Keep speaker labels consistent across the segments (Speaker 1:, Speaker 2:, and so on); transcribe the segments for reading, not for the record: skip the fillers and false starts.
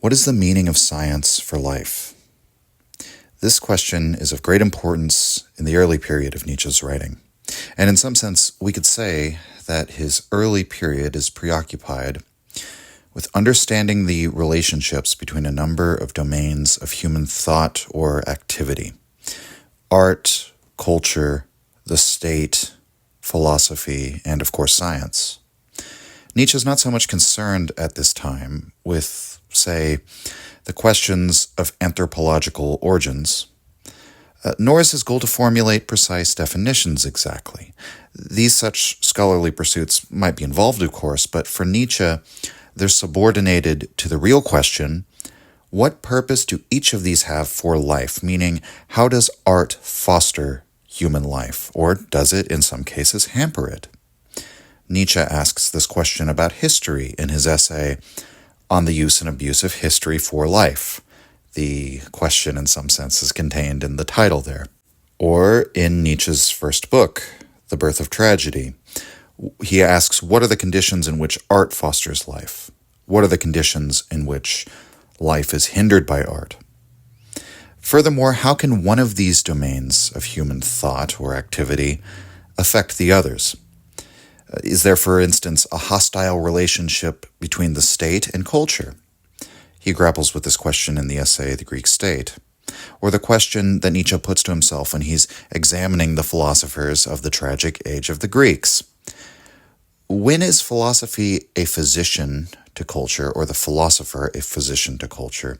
Speaker 1: What is the meaning of science for life? This question is of great importance in the early period of Nietzsche's writing. And in some sense, we could say that his early period is preoccupied with understanding the relationships between a number of domains of human thought or activity: art, culture, the state, philosophy, and of course science. Nietzsche is not so much concerned at this time with, say, the questions of anthropological origins, nor is his goal to formulate precise definitions exactly. These such scholarly pursuits might be involved, of course, but for Nietzsche, they're subordinated to the real question: what purpose do each of these have for life? Meaning, how does art foster human life, or does it, in some cases, hamper it? Nietzsche asks this question about history in his essay on the use and abuse of history for life. The question, in some sense, is contained in the title there. Or in Nietzsche's first book, The Birth of Tragedy, he asks, what are the conditions in which art fosters life? What are the conditions in which life is hindered by art? Furthermore, how can one of these domains of human thought or activity affect the others? Is there, for instance, a hostile relationship between the state and culture? He grapples with this question in the essay The Greek State, or the question that Nietzsche puts to himself when he's examining the philosophers of the tragic age of the Greeks. When is philosophy a physician to culture, or the philosopher a physician to culture?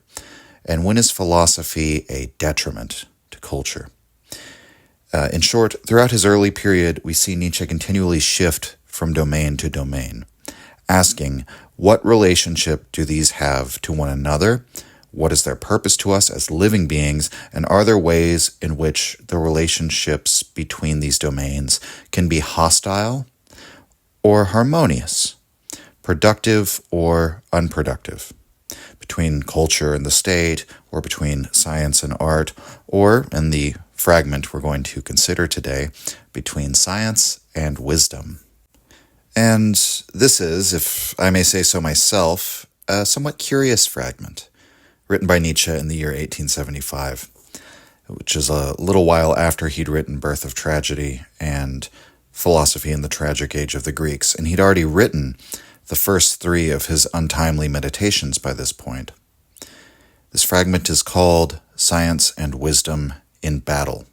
Speaker 1: And when is philosophy a detriment to culture? In short, throughout his early period, we see Nietzsche continually shift from domain to domain, asking, what relationship do these have to one another? What is their purpose to us as living beings? And are there ways in which the relationships between these domains can be hostile or harmonious, productive or unproductive, between culture and the state, or between science and art, or, in the fragment we're going to consider today, between science and wisdom? And this is, if I may say so myself, a somewhat curious fragment, written by Nietzsche in the year 1875, which is a little while after he'd written Birth of Tragedy and Philosophy in the Tragic Age of the Greeks, and he'd already written the first three of his untimely meditations by this point. This fragment is called Science and Wisdom in Battle,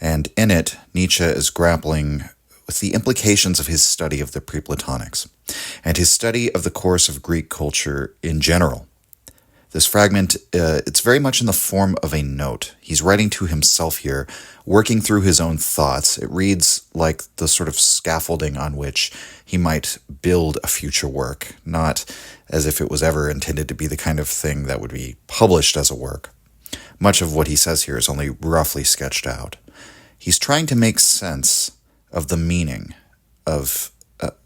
Speaker 1: and in it, Nietzsche is grappling with the implications of his study of the pre-Platonics and his study of the course of Greek culture in general. This fragment, it's very much in the form of a note. He's writing to himself here, working through his own thoughts. It reads like the sort of scaffolding on which he might build a future work, not as if it was ever intended to be the kind of thing that would be published as a work. Much of what he says here is only roughly sketched out. He's trying to make sense of the meaning of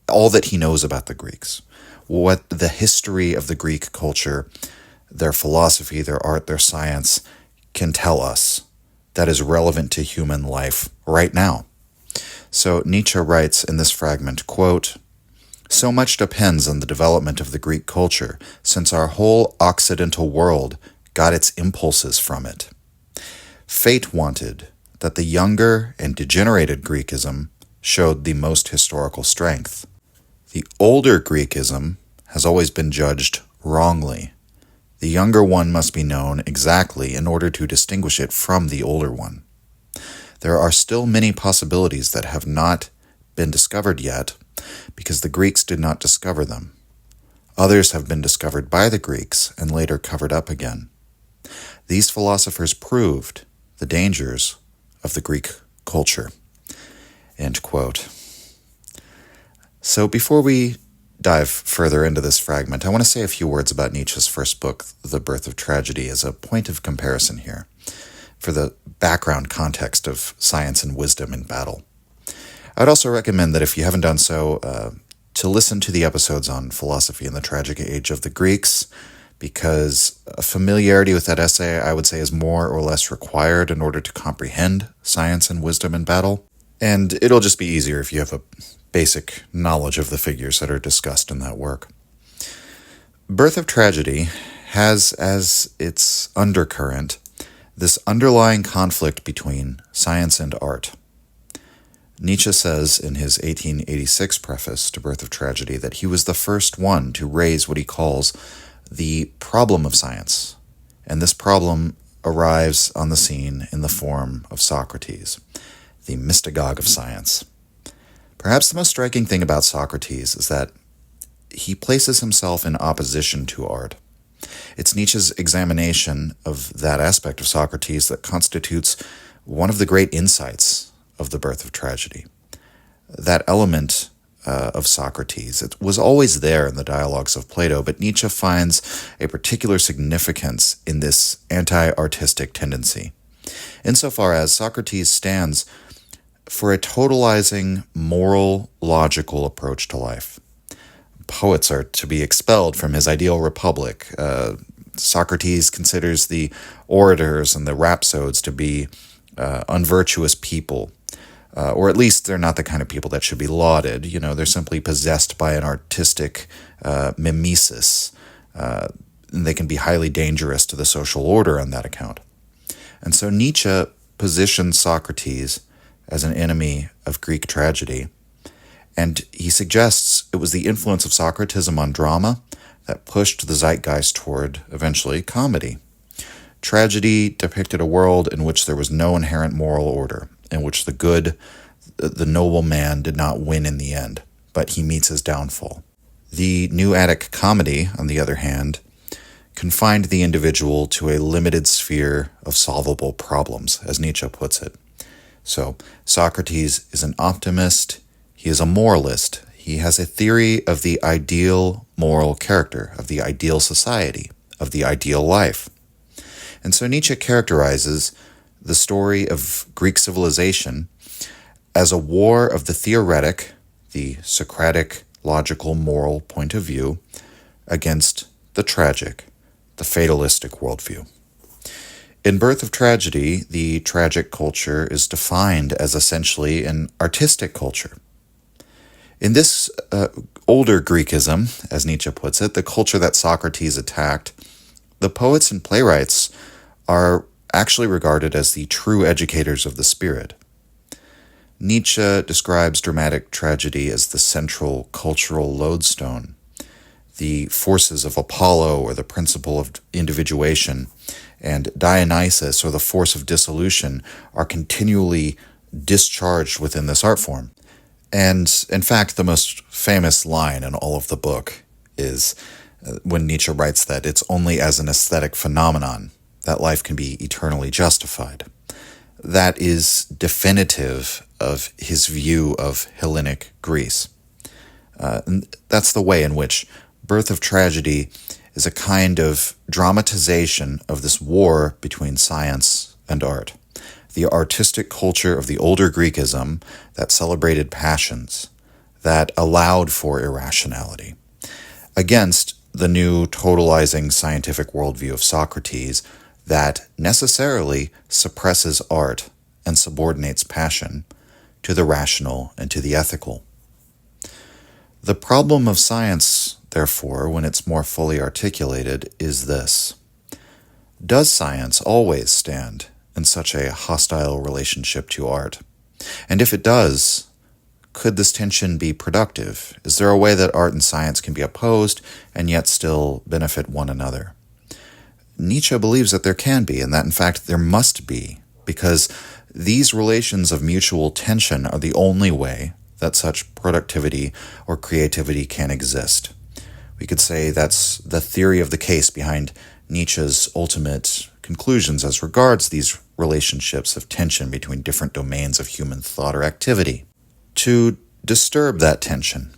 Speaker 1: all that he knows about the Greeks, what the history of the Greek culture, their philosophy, their art, their science can tell us that is relevant to human life right now. So Nietzsche writes in this fragment, quote, "So much depends on the development of the Greek culture, since our whole Occidental world got its impulses from it. Fate wanted that the younger and degenerated Greekism showed the most historical strength. The older Greekism has always been judged wrongly. The younger one must be known exactly in order to distinguish it from the older one. There are still many possibilities that have not been discovered yet because the Greeks did not discover them. Others have been discovered by the Greeks and later covered up again. These philosophers proved the dangers of the Greek culture." End quote. So before we dive further into this fragment, I want to say a few words about Nietzsche's first book, The Birth of Tragedy, as a point of comparison here, for the background context of Science and Wisdom in Battle. I'd also recommend that if you haven't done so, to listen to the episodes on philosophy in the tragic age of the Greeks, because a familiarity with that essay, I would say, is more or less required in order to comprehend Science and Wisdom in Battle. And it'll just be easier if you have a basic knowledge of the figures that are discussed in that work. Birth of Tragedy has as its undercurrent this underlying conflict between science and art. Nietzsche says in his 1886 preface to Birth of Tragedy that he was the first one to raise what he calls the problem of science, and this problem arrives on the scene in the form of Socrates, the mystagogue of science. Perhaps the most striking thing about Socrates is that he places himself in opposition to art. It's Nietzsche's examination of that aspect of Socrates that constitutes one of the great insights of the Birth of Tragedy. That element of Socrates, it was always there in the dialogues of Plato, but Nietzsche finds a particular significance in this anti-artistic tendency, insofar as Socrates stands for a totalizing, moral, logical approach to life. Poets are to be expelled from his ideal republic. Socrates considers the orators and the rhapsodes to be unvirtuous people, or at least they're not the kind of people that should be lauded. They're simply possessed by an artistic mimesis, and they can be highly dangerous to the social order on that account. And so Nietzsche positions Socrates as an enemy of Greek tragedy, and he suggests it was the influence of Socratism on drama that pushed the zeitgeist toward, eventually, comedy. Tragedy depicted a world in which there was no inherent moral order, in which the noble man did not win in the end, but he meets his downfall. The New Attic comedy, on the other hand, confined the individual to a limited sphere of solvable problems, as Nietzsche puts it. So, Socrates is an optimist. He is a moralist. He has a theory of the ideal moral character, of the ideal society, of the ideal life. And so Nietzsche characterizes the story of Greek civilization as a war of the theoretic, the Socratic, logical, moral point of view, against the tragic, the fatalistic worldview. In Birth of Tragedy, the tragic culture is defined as essentially an artistic culture. In this older Greekism, as Nietzsche puts it, the culture that Socrates attacked, the poets and playwrights are actually regarded as the true educators of the spirit. Nietzsche describes dramatic tragedy as the central cultural lodestone. The forces of Apollo, or the principle of individuation, and Dionysus, or the force of dissolution, are continually discharged within this art form. And in fact, the most famous line in all of the book is when Nietzsche writes that it's only as an aesthetic phenomenon that life can be eternally justified. That is definitive of his view of Hellenic Greece. And that's the way in which Birth of Tragedy is a kind of dramatization of this war between science and art. The artistic culture of the older Greekism that celebrated passions, that allowed for irrationality, against the new totalizing scientific worldview of Socrates that necessarily suppresses art and subordinates passion to the rational and to the ethical. The problem of science, therefore, when it's more fully articulated, is this. Does science always stand in such a hostile relationship to art? And if it does, could this tension be productive? Is there a way that art and science can be opposed and yet still benefit one another? Nietzsche believes that there can be, and that in fact there must be, because these relations of mutual tension are the only way that such productivity or creativity can exist. We could say that's the theory of the case behind Nietzsche's ultimate conclusions as regards these relationships of tension between different domains of human thought or activity. To disturb that tension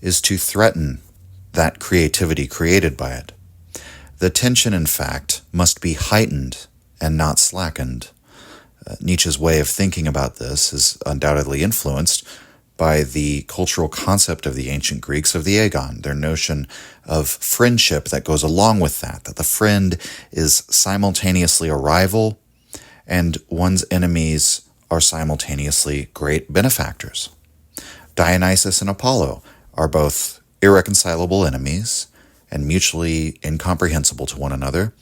Speaker 1: is to threaten that creativity created by it. The tension, in fact, must be heightened and not slackened. Nietzsche's way of thinking about this is undoubtedly influenced by the cultural concept of the ancient Greeks of the agon, their notion of friendship that goes along with that the friend is simultaneously a rival and one's enemies are simultaneously great benefactors. Dionysus and Apollo are both irreconcilable enemies, and mutually incomprehensible to one another,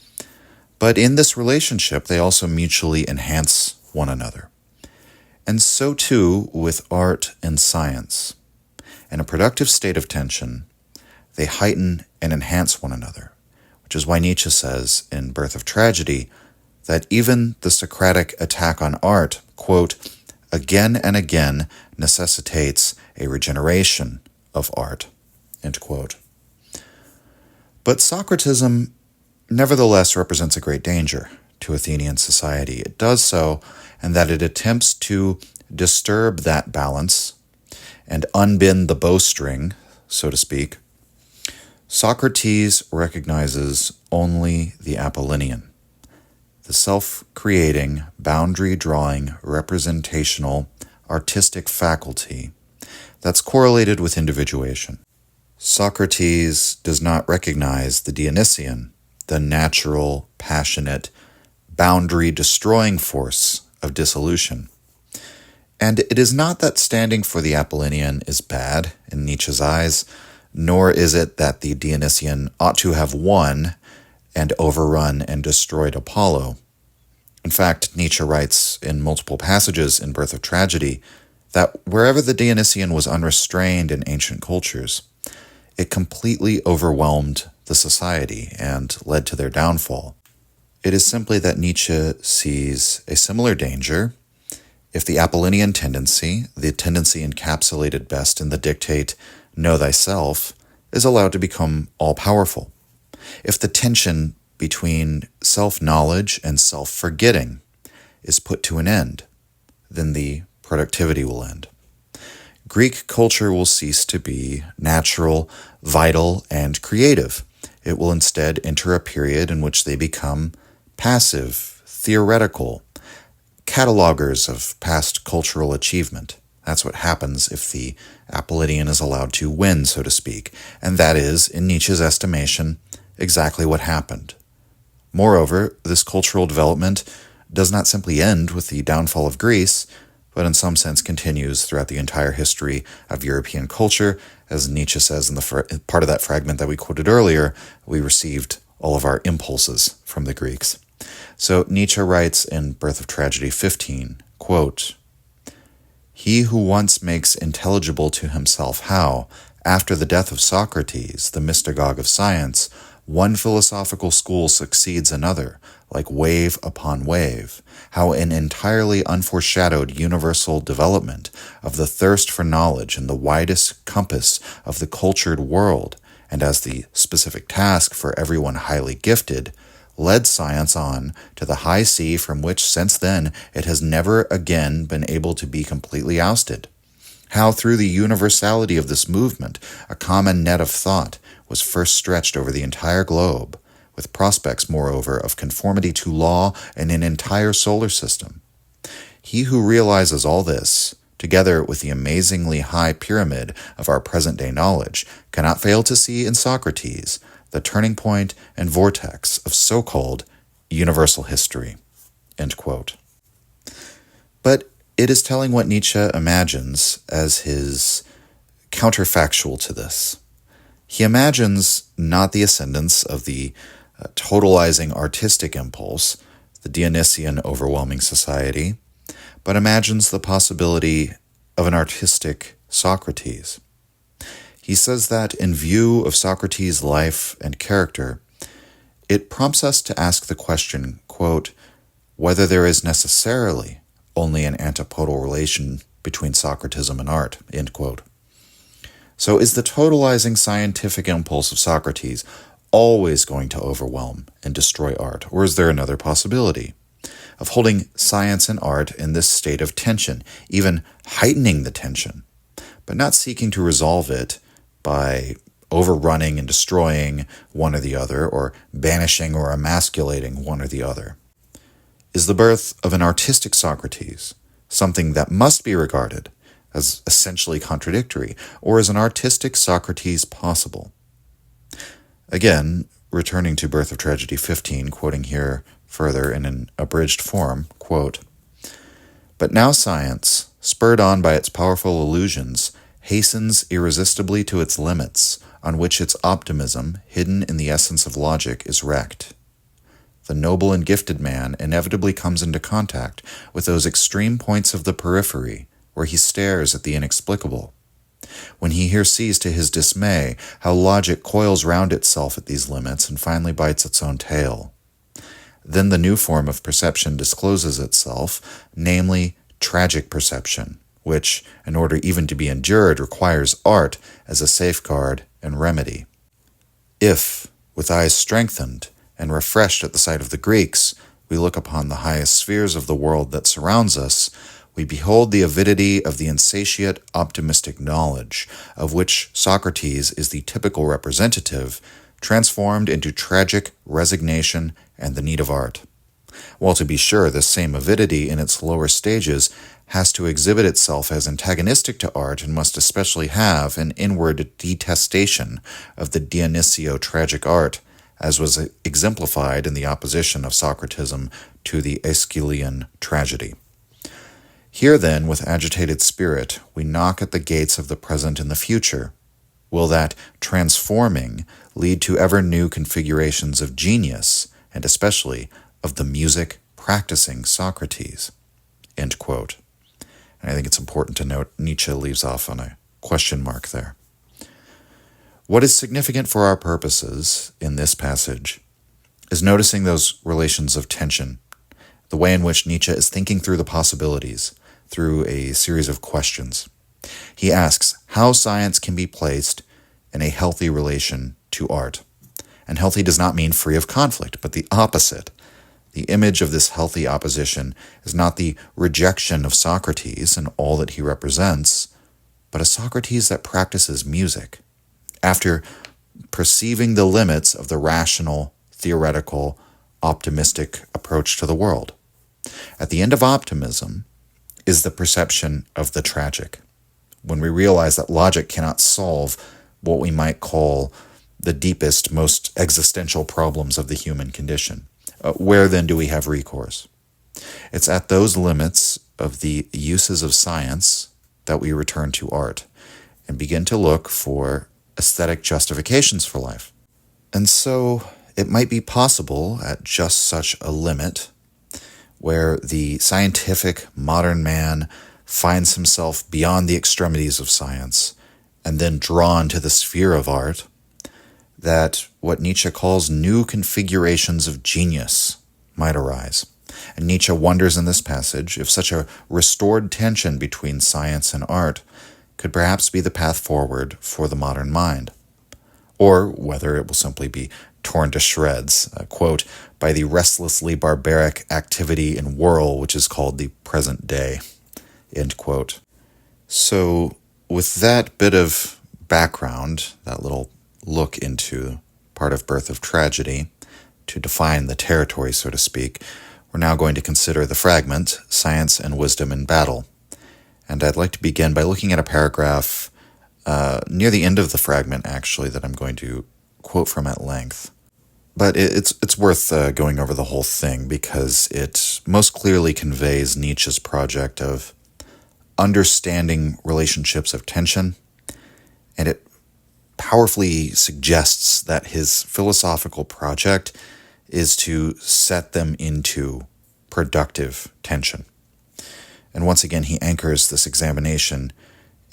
Speaker 1: but in this relationship they also mutually enhance one another. And so too with art and science. In a productive state of tension, they heighten and enhance one another, which is why Nietzsche says in Birth of Tragedy that even the Socratic attack on art, quote, again and again necessitates a regeneration of art, end quote. But Socratism nevertheless represents a great danger to Athenian society. It does so, and that it attempts to disturb that balance and unbend the bowstring, so to speak. Socrates recognizes only the Apollonian, the self-creating, boundary-drawing, representational, artistic faculty that's correlated with individuation. Socrates does not recognize the Dionysian, the natural, passionate, boundary-destroying force of dissolution. And it is not that standing for the Apollonian is bad in Nietzsche's eyes, nor is it that the Dionysian ought to have won and overrun and destroyed Apollo. In fact, Nietzsche writes in multiple passages in Birth of Tragedy that wherever the Dionysian was unrestrained in ancient cultures, it completely overwhelmed the society and led to their downfall. It is simply that Nietzsche sees a similar danger if the Apollonian tendency, the tendency encapsulated best in the dictate, know thyself, is allowed to become all-powerful. If the tension between self-knowledge and self-forgetting is put to an end, then the productivity will end. Greek culture will cease to be natural, vital, and creative. It will instead enter a period in which they become passive, theoretical, catalogers of past cultural achievement. That's what happens if the Apollonian is allowed to win, so to speak. And that is, in Nietzsche's estimation, exactly what happened. Moreover, this cultural development does not simply end with the downfall of Greece, but in some sense continues throughout the entire history of European culture. As Nietzsche says in the part of that fragment that we quoted earlier, we received all of our impulses from the Greeks. So Nietzsche writes in Birth of Tragedy 15, quote, "He who once makes intelligible to himself how, after the death of Socrates, the mystagogue of science, one philosophical school succeeds another, like wave upon wave, how an entirely unforeshadowed universal development of the thirst for knowledge in the widest compass of the cultured world, and as the specific task for everyone highly gifted, led science on to the high sea from which since then it has never again been able to be completely ousted. How through the universality of this movement a common net of thought was first stretched over the entire globe, with prospects, moreover, of conformity to law in an entire solar system. He who realizes all this, together with the amazingly high pyramid of our present-day knowledge, cannot fail to see in Socrates the turning point and vortex of so-called universal history." End quote. But it is telling what Nietzsche imagines as his counterfactual to this. He imagines not the ascendance of the totalizing artistic impulse, the Dionysian overwhelming society, but imagines the possibility of an artistic Socrates. He says that in view of Socrates' life and character, it prompts us to ask the question, quote, whether there is necessarily only an antipodal relation between Socratism and art, end quote. So is the totalizing scientific impulse of Socrates always going to overwhelm and destroy art, or is there another possibility of holding science and art in this state of tension, even heightening the tension, but not seeking to resolve it by overrunning and destroying one or the other, or banishing or emasculating one or the other? Is the birth of an artistic Socrates something that must be regarded as essentially contradictory, or is an artistic Socrates possible? Again, returning to Birth of Tragedy 15, quoting here further in an abridged form, quote, "But now science, spurred on by its powerful illusions, hastens irresistibly to its limits, on which its optimism, hidden in the essence of logic, is wrecked. The noble and gifted man inevitably comes into contact with those extreme points of the periphery where he stares at the inexplicable. When he here sees to his dismay how logic coils round itself at these limits and finally bites its own tail. Then the new form of perception discloses itself, namely tragic perception, which, in order even to be endured, requires art as a safeguard and remedy. If, with eyes strengthened and refreshed at the sight of the Greeks, we look upon the highest spheres of the world that surrounds us, we behold the avidity of the insatiate optimistic knowledge, of which Socrates is the typical representative, transformed into tragic resignation and the need of art. While to be sure, this same avidity in its lower stages has to exhibit itself as antagonistic to art and must especially have an inward detestation of the Dionysio-tragic art, as was exemplified in the opposition of Socratism to the Aeschylean tragedy. Here then, with agitated spirit, we knock at the gates of the present and the future. Will that transforming lead to ever new configurations of genius, and especially of the music-practicing Socrates? End quote. And I think it's important to note Nietzsche leaves off on a question mark there. What is significant for our purposes in this passage is noticing those relations of tension, the way in which Nietzsche is thinking through the possibilities through a series of questions. He asks how science can be placed in a healthy relation to art. And healthy does not mean free of conflict, but the opposite. The image of this healthy opposition is not the rejection of Socrates and all that he represents, but a Socrates that practices music. After perceiving the limits of the rational, theoretical, optimistic approach to the world. At the end of optimism is the perception of the tragic, when we realize that logic cannot solve what we might call the deepest, most existential problems of the human condition. Where then do we have recourse? It's at those limits of the uses of science that we return to art and begin to look for aesthetic justifications for life. And so it might be possible at just such a limit where the scientific modern man finds himself beyond the extremities of science and then drawn to the sphere of art, that what Nietzsche calls new configurations of genius might arise. And Nietzsche wonders in this passage if such a restored tension between science and art could perhaps be the path forward for the modern mind, or whether it will simply be torn to shreds, quote, by the restlessly barbaric activity and whirl which is called the present day, end quote. So with that bit of background, that little look into part of Birth of Tragedy, to define the territory, so to speak, we're now going to consider the fragment, Science and Wisdom in Battle. And I'd like to begin by looking at a paragraph near the end of the fragment, actually, that I'm going to quote from at length. But it's worth going over the whole thing because it most clearly conveys Nietzsche's project of understanding relationships of tension, and it powerfully suggests that his philosophical project is to set them into productive tension. And once again, he anchors this examination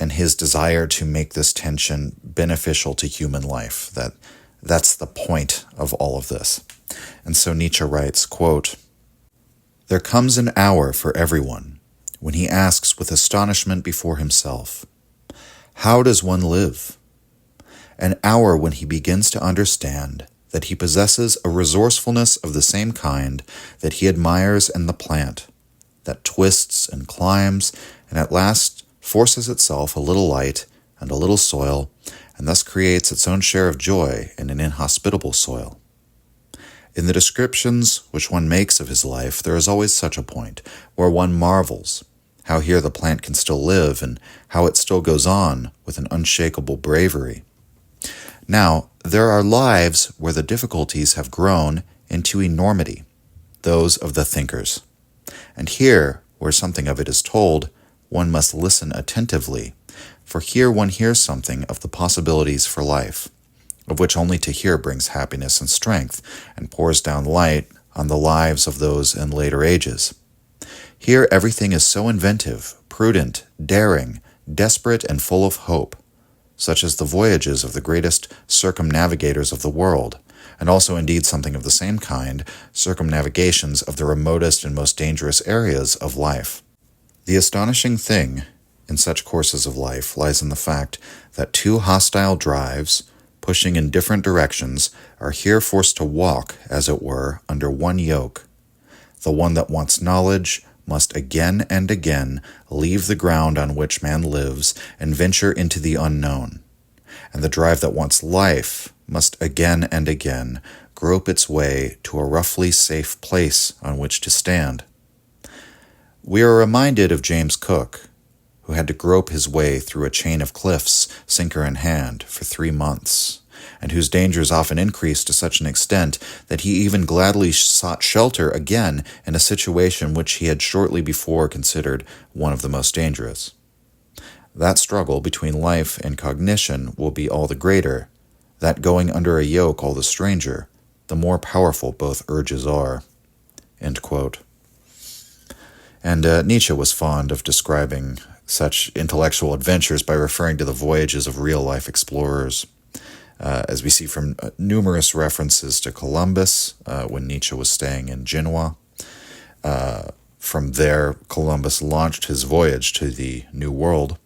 Speaker 1: in his desire to make this tension beneficial to human life, that's the point of all of this. And so Nietzsche writes, quote, "There comes an hour for everyone when he asks with astonishment before himself, 'How does one live?' An hour when he begins to understand that he possesses a resourcefulness of the same kind that he admires in the plant, that twists and climbs and at last forces itself a little light and a little soil, and thus creates its own share of joy in an inhospitable soil. In the descriptions which one makes of his life, there is always such a point, where one marvels how here the plant can still live, and how it still goes on with an unshakable bravery. Now, there are lives where the difficulties have grown into enormity, those of the thinkers. And here, where something of it is told, one must listen attentively, for here one hears something of the possibilities for life, of which only to hear brings happiness and strength, and pours down light on the lives of those in later ages. Here everything is so inventive, prudent, daring, desperate, and full of hope, such as the voyages of the greatest circumnavigators of the world, and also indeed something of the same kind, circumnavigations of the remotest and most dangerous areas of life. The astonishing thing in such courses of life lies in the fact that two hostile drives, pushing in different directions, are here forced to walk, as it were, under one yoke. The one that wants knowledge must again and again leave the ground on which man lives and venture into the unknown. And the drive that wants life must again and again grope its way to a roughly safe place on which to stand. We are reminded of James Cook, who had to grope his way through a chain of cliffs, sinker in hand, for 3 months, and whose dangers often increased to such an extent that he even gladly sought shelter again in a situation which he had shortly before considered one of the most dangerous. That struggle between life and cognition will be all the greater, that going under a yoke all the stranger, the more powerful both urges are." End quote. And Nietzsche was fond of describing such intellectual adventures by referring to the voyages of real-life explorers. As we see from numerous references to Columbus when Nietzsche was staying in Genoa. From there, Columbus launched his voyage to the New World.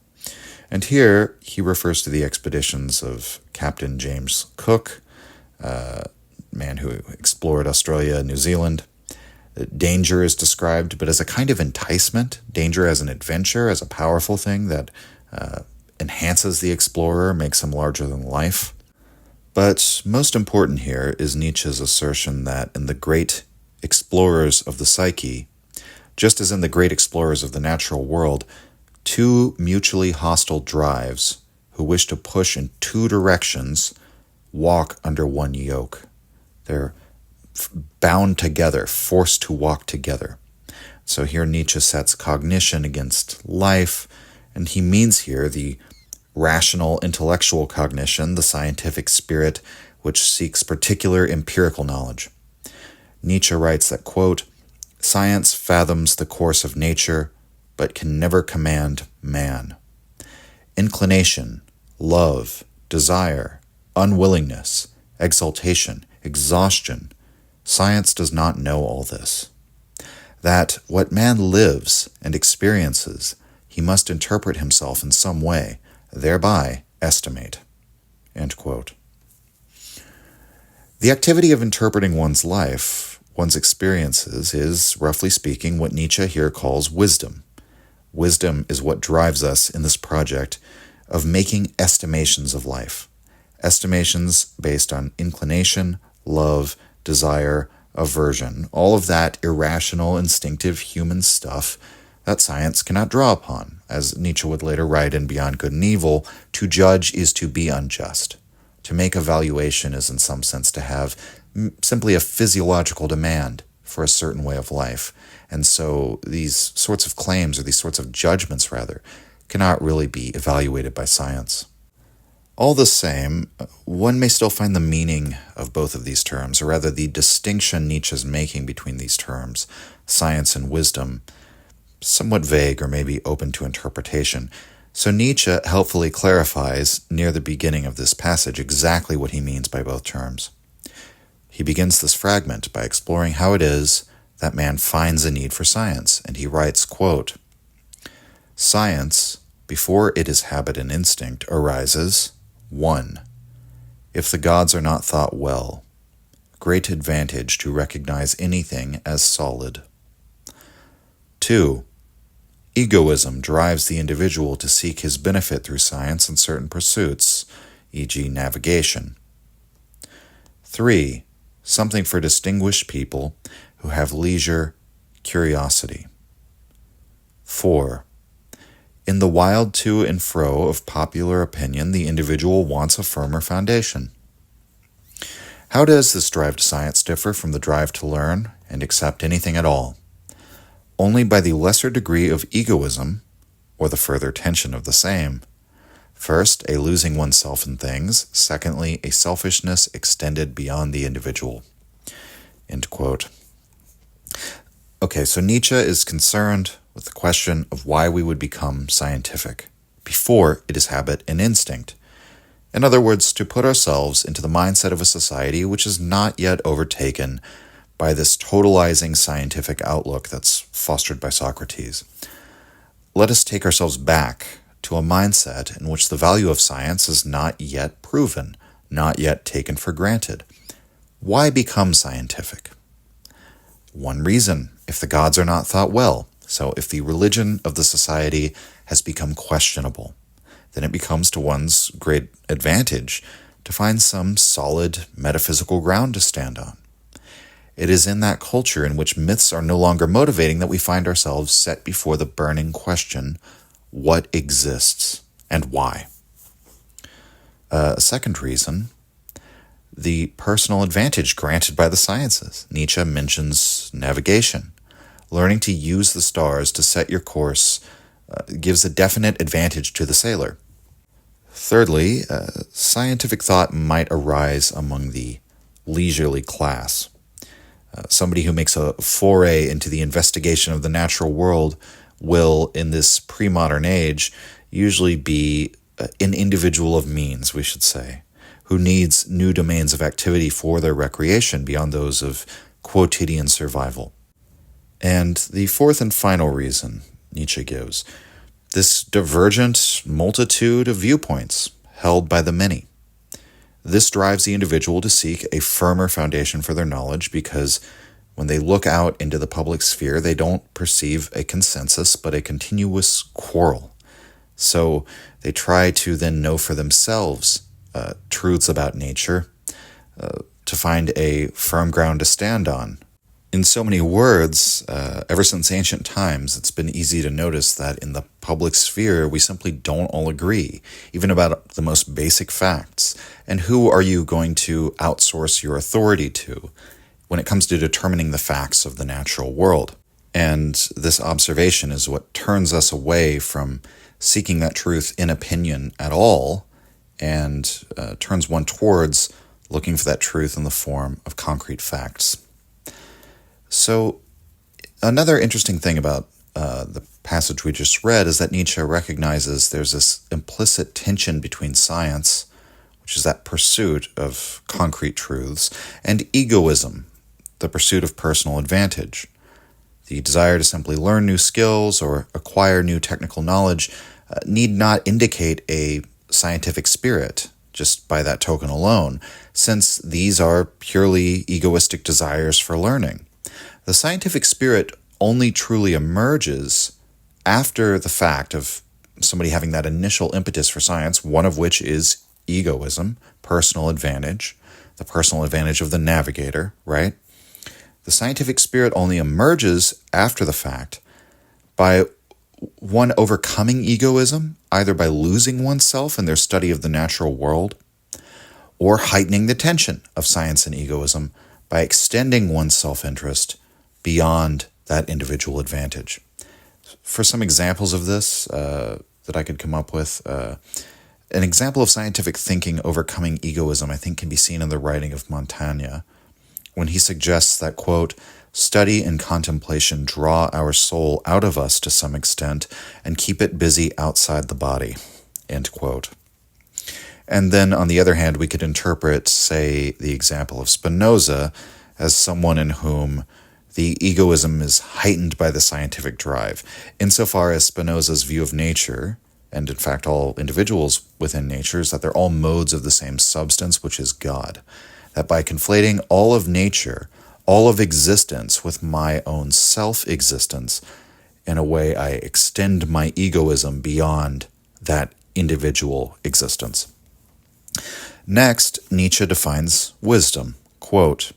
Speaker 1: And here he refers to the expeditions of Captain James Cook, man who explored Australia and New Zealand. Danger is described, but as a kind of enticement, danger as an adventure, as a powerful thing that enhances the explorer, makes him larger than life. But most important here is Nietzsche's assertion that in the great explorers of the psyche, just as in the great explorers of the natural world, two mutually hostile drives who wish to push in two directions walk under one yoke. They're bound together, forced to walk together. So here Nietzsche sets cognition against life, and he means here the rational intellectual cognition, the scientific spirit which seeks particular empirical knowledge. Nietzsche writes that, quote, "Science fathoms the course of nature, but can never command man. Inclination, love, desire, unwillingness, exaltation, exhaustion, science does not know all this. That what man lives and experiences, he must interpret himself in some way, thereby estimate." End quote. The activity of interpreting one's life, one's experiences, is, roughly speaking, what Nietzsche here calls wisdom. Wisdom is what drives us in this project of making estimations of life. Estimations based on inclination, love, desire, aversion, all of that irrational, instinctive human stuff that science cannot draw upon. As Nietzsche would later write in Beyond Good and Evil, to judge is to be unjust. To make a valuation is in some sense to have simply a physiological demand for a certain way of life. And so these sorts of claims, or these sorts of judgments rather, cannot really be evaluated by science. All the same, one may still find the meaning of both of these terms, or rather the distinction Nietzsche is making between these terms, science and wisdom, somewhat vague or maybe open to interpretation. So Nietzsche helpfully clarifies near the beginning of this passage exactly what he means by both terms. He begins this fragment by exploring how it is that man finds a need for science, and he writes, quote, "Science, before it is habit and instinct, arises 1. If the gods are not thought well, great advantage to recognize anything as solid. 2. Egoism drives the individual to seek his benefit through science and certain pursuits, e.g. navigation. 3. Something for distinguished people who have leisure, curiosity. 4. In the wild to and fro of popular opinion, the individual wants a firmer foundation. How does this drive to science differ from the drive to learn and accept anything at all? Only by the lesser degree of egoism, or the further tension of the same. First, a losing oneself in things. Secondly, a selfishness extended beyond the individual. End quote. Okay, so Nietzsche is concerned with the question of why we would become scientific before it is habit and instinct. In other words, to put ourselves into the mindset of a society which is not yet overtaken by this totalizing scientific outlook that's fostered by Socrates. Let us take ourselves back to a mindset in which the value of science is not yet proven, not yet taken for granted. Why become scientific? One reason, if the gods are not thought well. So if the religion of the society has become questionable, then it becomes to one's great advantage to find some solid metaphysical ground to stand on. It is in that culture in which myths are no longer motivating that we find ourselves set before the burning question, what exists and why? A second reason, the personal advantage granted by the sciences. Nietzsche mentions navigation. Learning to use the stars to set your course gives a definite advantage to the sailor. Thirdly, scientific thought might arise among the leisurely class. Somebody who makes a foray into the investigation of the natural world will, in this pre-modern age, usually be an individual of means, we should say, who needs new domains of activity for their recreation beyond those of quotidian survival. And the fourth and final reason Nietzsche gives, this divergent multitude of viewpoints held by the many. This drives the individual to seek a firmer foundation for their knowledge because when they look out into the public sphere, they don't perceive a consensus but a continuous quarrel. So they try to then know for themselves truths about nature to find a firm ground to stand on. In so many words, ever since ancient times, it's been easy to notice that in the public sphere, we simply don't all agree, even about the most basic facts. And who are you going to outsource your authority to when it comes to determining the facts of the natural world? And this observation is what turns us away from seeking that truth in opinion at all and turns one towards looking for that truth in the form of concrete facts. So another interesting thing about the passage we just read is that Nietzsche recognizes there's this implicit tension between science, which is that pursuit of concrete truths, and egoism, the pursuit of personal advantage. The desire to simply learn new skills or acquire new technical knowledge need not indicate a scientific spirit just by that token alone, since these are purely egoistic desires for learning. The scientific spirit only truly emerges after the fact of somebody having that initial impetus for science, one of which is egoism, personal advantage, the personal advantage of the navigator, right? The scientific spirit only emerges after the fact by one overcoming egoism, either by losing oneself in their study of the natural world, or heightening the tension of science and egoism by extending one's self-interest beyond that individual advantage. For some examples of this that I could come up with, an example of scientific thinking overcoming egoism, I think, can be seen in the writing of Montaigne, when he suggests that, quote, study and contemplation draw our soul out of us to some extent and keep it busy outside the body, end quote. And then, on the other hand, we could interpret, say, the example of Spinoza as someone in whom the egoism is heightened by the scientific drive, insofar as Spinoza's view of nature, and in fact all individuals within nature, is that they're all modes of the same substance, which is God. That by conflating all of nature, all of existence with my own self-existence, in a way I extend my egoism beyond that individual existence. Next, Nietzsche defines wisdom. Quote,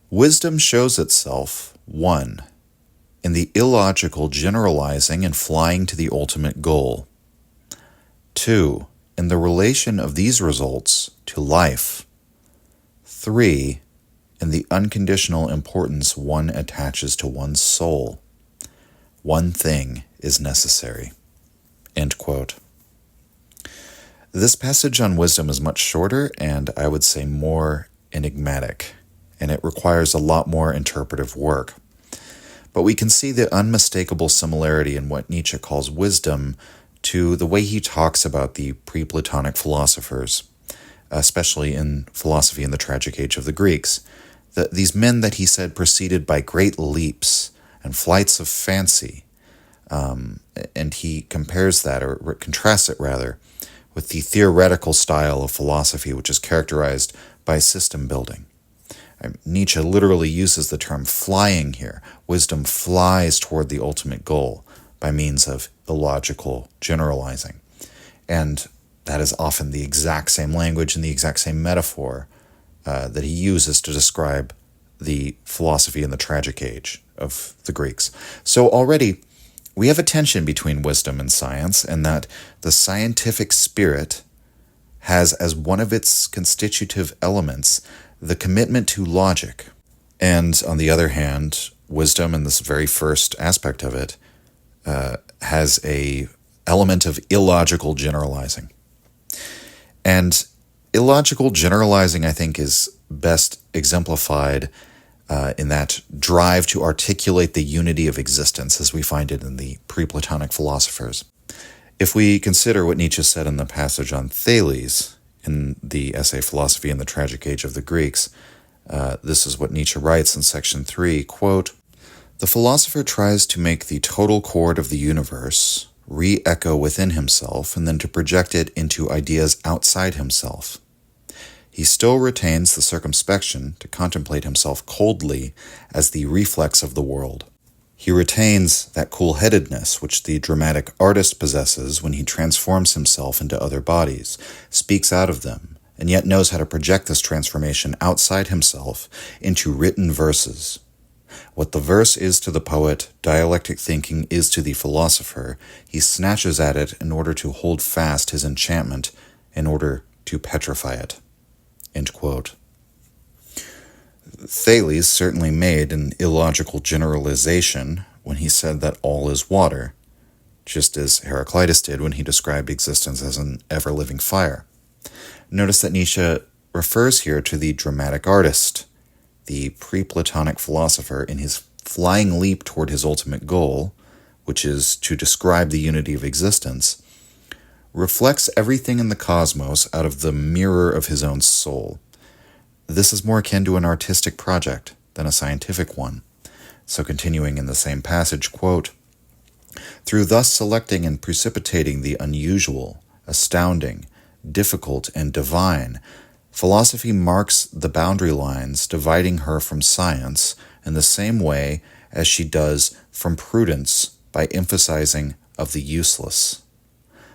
Speaker 1: wisdom shows itself, 1, in the illogical generalizing and flying to the ultimate goal. 2, in the relation of these results to life. 3, in the unconditional importance one attaches to one's soul. One thing is necessary. End quote. This passage on wisdom is much shorter and I would say more enigmatic, and it requires a lot more interpretive work. But we can see the unmistakable similarity in what Nietzsche calls wisdom to the way he talks about the pre-Platonic philosophers, especially in philosophy in the tragic age of the Greeks. These men that he said proceeded by great leaps and flights of fancy, and he compares that, or contrasts it rather, with the theoretical style of philosophy which is characterized by system building. Nietzsche literally uses the term flying here. Wisdom flies toward the ultimate goal by means of illogical generalizing. And that is often the exact same language and the exact same metaphor that he uses to describe the philosophy in the tragic age of the Greeks. So already we have a tension between wisdom and science, and that the scientific spirit has as one of its constitutive elements the commitment to logic. And on the other hand, wisdom, in this very first aspect of it, has a element of illogical generalizing. And illogical generalizing, I think, is best exemplified in that drive to articulate the unity of existence as we find it in the pre-Platonic philosophers. If we consider what Nietzsche said in the passage on Thales in the essay Philosophy in the Tragic Age of the Greeks, this is what Nietzsche writes in section 3, quote, "The philosopher tries to make the total chord of the universe re-echo within himself and then to project it into ideas outside himself. He still retains the circumspection to contemplate himself coldly as the reflex of the world. He retains that cool-headedness which the dramatic artist possesses when he transforms himself into other bodies, speaks out of them, and yet knows how to project this transformation outside himself into written verses. What the verse is to the poet, dialectic thinking is to the philosopher. He snatches at it in order to hold fast his enchantment, in order to petrify it." End quote. Thales certainly made an illogical generalization when he said that all is water, just as Heraclitus did when he described existence as an ever-living fire. Notice that Nietzsche refers here to the dramatic artist, the pre-Platonic philosopher, in his flying leap toward his ultimate goal, which is to describe the unity of existence, reflects everything in the cosmos out of the mirror of his own soul. This is more akin to an artistic project than a scientific one. So continuing in the same passage, quote, "Through thus selecting and precipitating the unusual, astounding, difficult, and divine, philosophy marks the boundary lines dividing her from science in the same way as she does from prudence by emphasizing of the useless.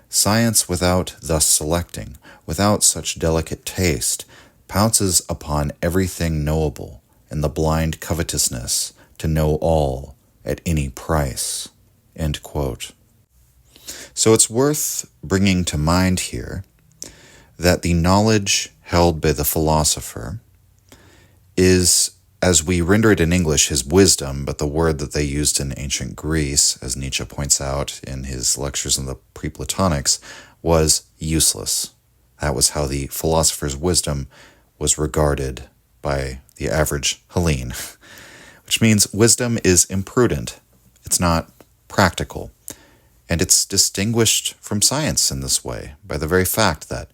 Speaker 1: Science, without thus selecting, without such delicate taste, pounces upon everything knowable in the blind covetousness to know all at any price." End quote. So it's worth bringing to mind here that the knowledge held by the philosopher is, as we render it in English, his wisdom, but the word that they used in ancient Greece, as Nietzsche points out in his lectures on the pre-Platonics, was useless. That was how the philosopher's wisdom was regarded by the average Hellene, which means wisdom is imprudent. It's not practical. And it's distinguished from science in this way by the very fact that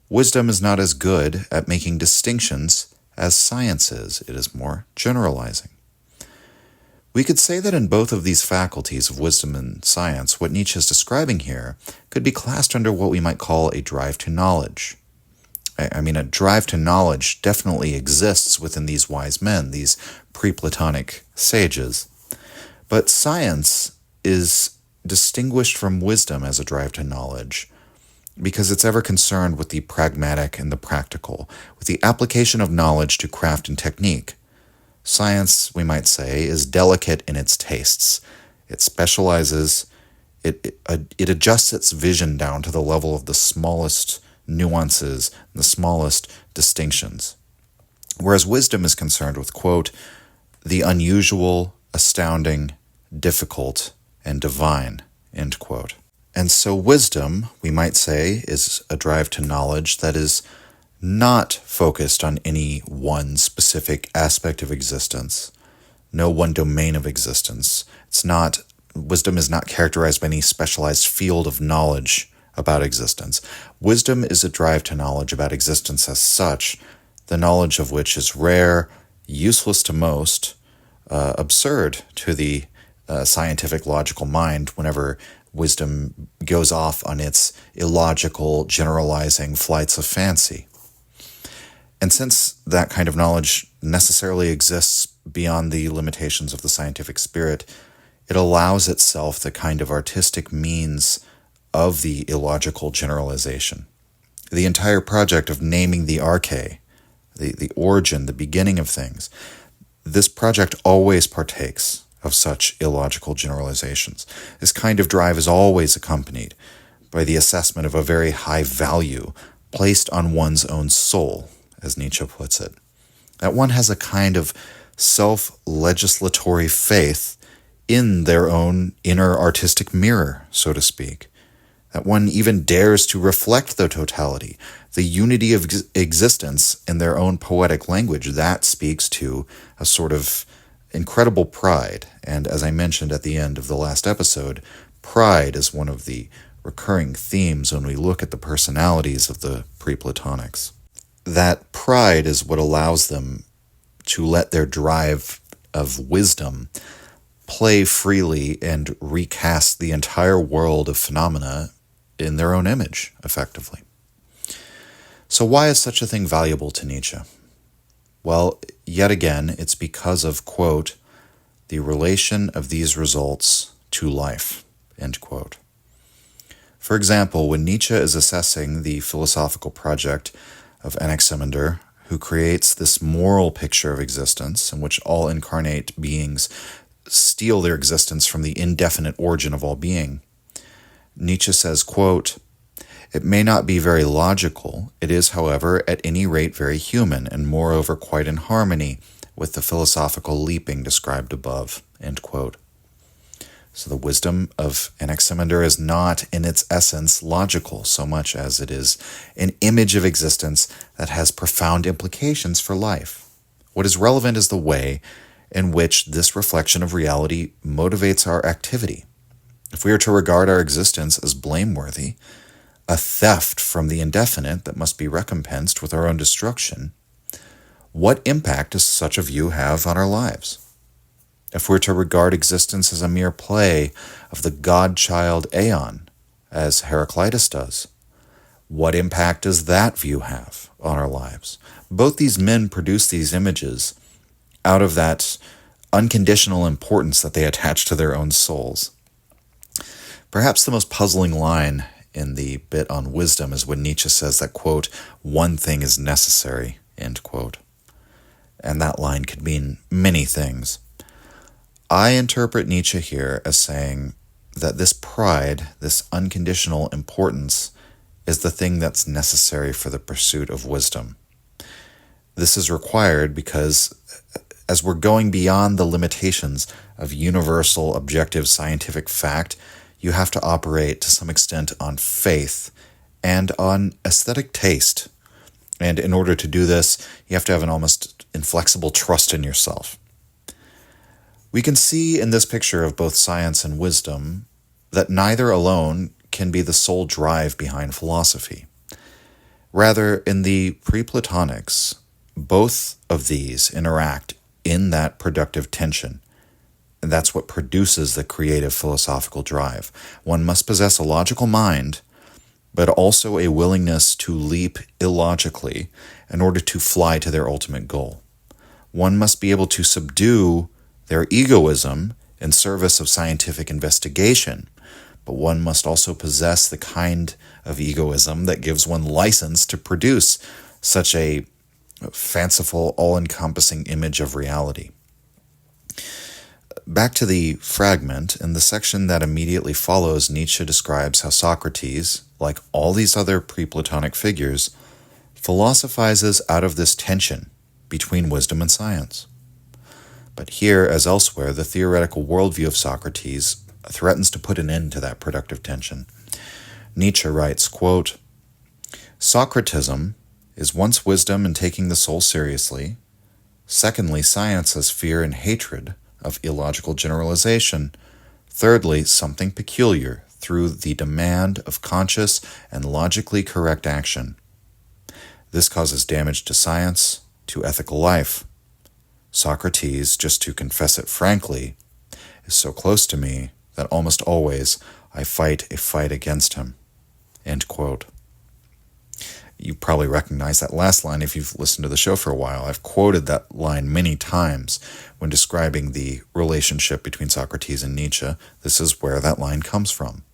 Speaker 1: wisdom is not as good at making distinctions as science is. It is more generalizing. We could say that in both of these faculties of wisdom and science, what Nietzsche is describing here could be classed under what we might call a drive to knowledge. I mean, a drive to knowledge definitely exists within these wise men, these pre-Platonic sages. But science is distinguished from wisdom as a drive to knowledge because it's ever concerned with the pragmatic and the practical, with the application of knowledge to craft and technique. Science, we might say, is delicate in its tastes. It specializes, it adjusts its vision down to the level of the smallest nuances and the smallest distinctions. Whereas wisdom is concerned with, quote, the unusual, astounding, difficult, and divine, end quote. And so wisdom, we might say, is a drive to knowledge that is not focused on any one specific aspect of existence, no one domain of existence. Wisdom is not characterized by any specialized field of knowledge about existence. Wisdom is a drive to knowledge about existence as such, the knowledge of which is rare, useless to most, absurd to the scientific logical mind whenever wisdom goes off on its illogical, generalizing flights of fancy. And since that kind of knowledge necessarily exists beyond the limitations of the scientific spirit, it allows itself the kind of artistic means of the illogical generalization. The entire project of naming the arche, the origin, the beginning of things, this project always partakes of such illogical generalizations. This kind of drive is always accompanied by the assessment of a very high value placed on one's own soul, as Nietzsche puts it. That one has a kind of self-legislatory faith in their own inner artistic mirror, so to speak. That one even dares to reflect the totality, the unity of existence in their own poetic language. That speaks to a sort of incredible pride. And as I mentioned at the end of the last episode, pride is one of the recurring themes when we look at the personalities of the pre-Platonics. That pride is what allows them to let their drive of wisdom play freely and recast the entire world of phenomena in their own image, effectively. So why is such a thing valuable to Nietzsche? Well, yet again, it's because of, quote, the relation of these results to life, end quote. For example, when Nietzsche is assessing the philosophical project of Anaximander, who creates this moral picture of existence in which all incarnate beings steal their existence from the indefinite origin of all being, Nietzsche says, quote, "It may not be very logical. It is, however, at any rate very human, and moreover quite in harmony with the philosophical leaping described above." End quote. So the wisdom of Anaximander is not, in its essence, logical, so much as it is an image of existence that has profound implications for life. What is relevant is the way in which this reflection of reality motivates our activity. If we are to regard our existence as blameworthy, a theft from the indefinite that must be recompensed with our own destruction, what impact does such a view have on our lives? If we're to regard existence as a mere play of the god-child Aeon, as Heraclitus does, what impact does that view have on our lives? Both these men produce these images out of that unconditional importance that they attach to their own souls. Perhaps the most puzzling line in the bit on wisdom is when Nietzsche says that, quote, "one thing is necessary," end quote. And that line could mean many things. I interpret Nietzsche here as saying that this pride, this unconditional importance, is the thing that's necessary for the pursuit of wisdom. This is required because as we're going beyond the limitations of universal objective scientific fact, you have to operate to some extent on faith and on aesthetic taste. And in order to do this, you have to have an almost inflexible trust in yourself. We can see in this picture of both science and wisdom that neither alone can be the sole drive behind philosophy. Rather, in the pre-Platonics, both of these interact in that productive tension. And that's what produces the creative philosophical drive. One must possess a logical mind, but also a willingness to leap illogically in order to fly to their ultimate goal. One must be able to subdue their egoism in service of scientific investigation, but one must also possess the kind of egoism that gives one license to produce such a fanciful, all-encompassing image of reality. Back to the Fragment, in the section that immediately follows, Nietzsche describes how Socrates, like all these other pre-Platonic figures, philosophizes out of this tension between wisdom and science. But here, as elsewhere, the theoretical worldview of Socrates threatens to put an end to that productive tension. Nietzsche writes, quote, Socratism is once wisdom in taking the soul seriously, secondly, science as fear and hatred of illogical generalization, thirdly, something peculiar through the demand of conscious and logically correct action. This causes damage to science, to ethical life. Socrates, just to confess it frankly, is so close to me that almost always I fight a fight against him. End quote. You probably recognize that last line if you've listened to the show for a while. I've quoted that line many times when describing the relationship between Socrates and Nietzsche. This is where that line comes from.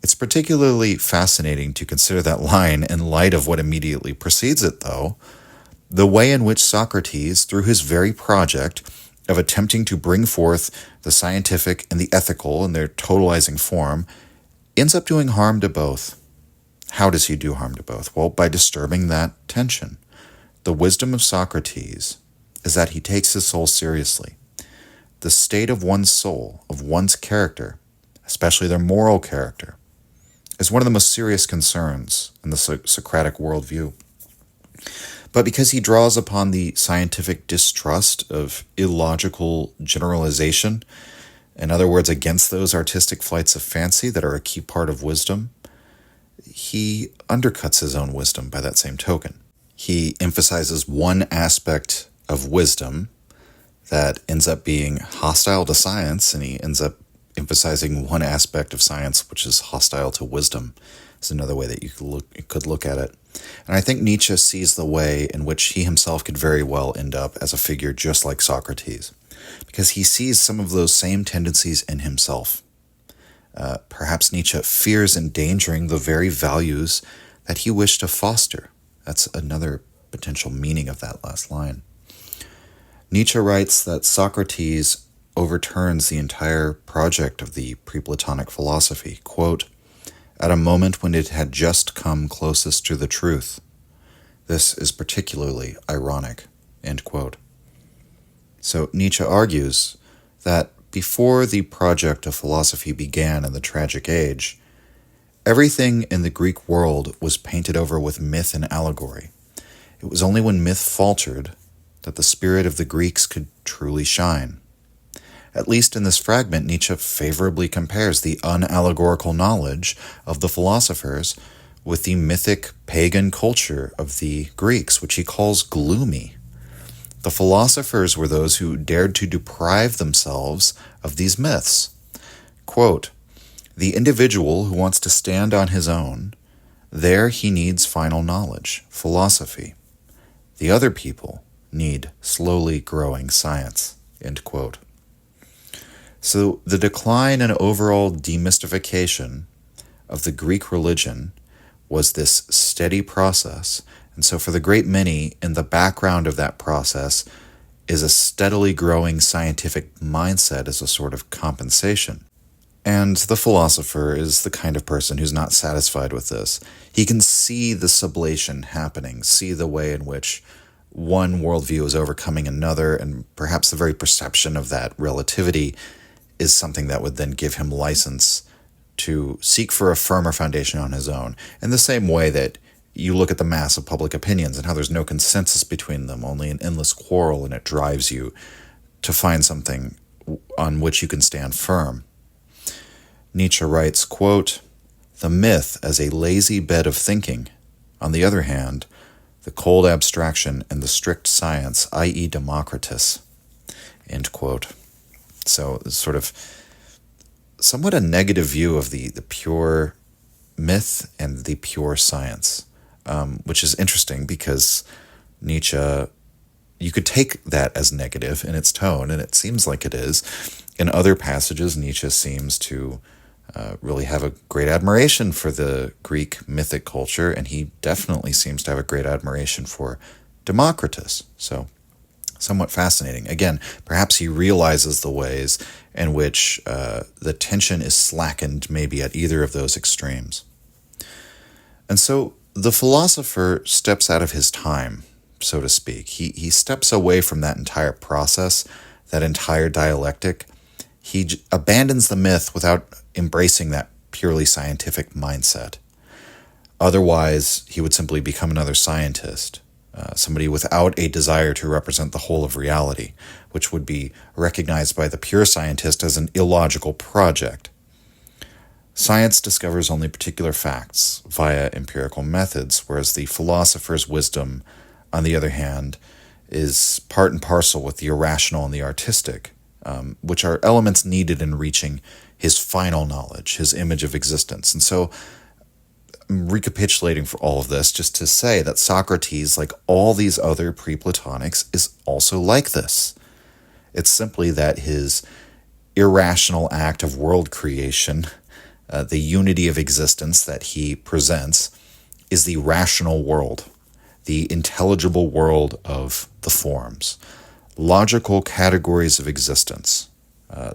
Speaker 1: It's particularly fascinating to consider that line in light of what immediately precedes it, though. The way in which Socrates, through his very project of attempting to bring forth the scientific and the ethical in their totalizing form, ends up doing harm to both. How does he do harm to both? Well, by disturbing that tension. The wisdom of Socrates is that he takes his soul seriously. The state of one's soul, of one's character, especially their moral character, is one of the most serious concerns in the Socratic worldview. But because he draws upon the scientific distrust of illogical generalization, in other words, against those artistic flights of fancy that are a key part of wisdom, he undercuts his own wisdom by that same token. He emphasizes one aspect of wisdom that ends up being hostile to science, and he ends up emphasizing one aspect of science which is hostile to wisdom. Is another way that you could look at it. And I think Nietzsche sees the way in which he himself could very well end up as a figure just like Socrates, because he sees some of those same tendencies in himself. Perhaps Nietzsche fears endangering the very values that he wished to foster. That's another potential meaning of that last line. Nietzsche writes that Socrates overturns the entire project of the pre-Platonic philosophy, quote, at a moment when it had just come closest to the truth. This is particularly ironic, end quote. So Nietzsche argues that before the project of philosophy began in the tragic age, everything in the Greek world was painted over with myth and allegory. It was only when myth faltered that the spirit of the Greeks could truly shine. At least in this fragment, Nietzsche favorably compares the unallegorical knowledge of the philosophers with the mythic pagan culture of the Greeks, which he calls gloomy. The philosophers were those who dared to deprive themselves of these myths. Quote, the individual who wants to stand on his own, there he needs final knowledge, philosophy. The other people need slowly growing science, end quote. So the decline and overall demystification of the Greek religion was this steady process. And so for the great many, in the background of that process is a steadily growing scientific mindset as a sort of compensation. And the philosopher is the kind of person who's not satisfied with this. He can see the sublation happening, see the way in which one worldview is overcoming another, and perhaps the very perception of that relativity is something that would then give him license to seek for a firmer foundation on his own. In the same way that you look at the mass of public opinions and how there's no consensus between them, only an endless quarrel, and it drives you to find something on which you can stand firm. Nietzsche writes, quote, the myth as a lazy bed of thinking. On the other hand, the cold abstraction and the strict science, i.e. Democritus, end quote. So it's sort of somewhat a negative view of the pure myth and the pure science, which is interesting because Nietzsche, you could take that as negative in its tone, and it seems like it is. In other passages, Nietzsche seems to really have a great admiration for the Greek mythic culture, and he definitely seems to have a great admiration for Democritus. So somewhat fascinating. Again, perhaps he realizes the ways in which the tension is slackened maybe at either of those extremes. And so the philosopher steps out of his time, so to speak. He steps away from that entire process, that entire dialectic. He abandons the myth without embracing that purely scientific mindset. Otherwise, he would simply become another scientist, somebody without a desire to represent the whole of reality, which would be recognized by the pure scientist as an illogical project. Science discovers only particular facts via empirical methods, whereas the philosopher's wisdom, on the other hand, is part and parcel with the irrational and the artistic, which are elements needed in reaching his final knowledge, his image of existence. And so, I'm recapitulating for all of this just to say that Socrates, like all these other pre-Platonics, is also like this. It's simply that his irrational act of world creation, the unity of existence that he presents, is the rational world, the intelligible world of the forms, logical categories of existence,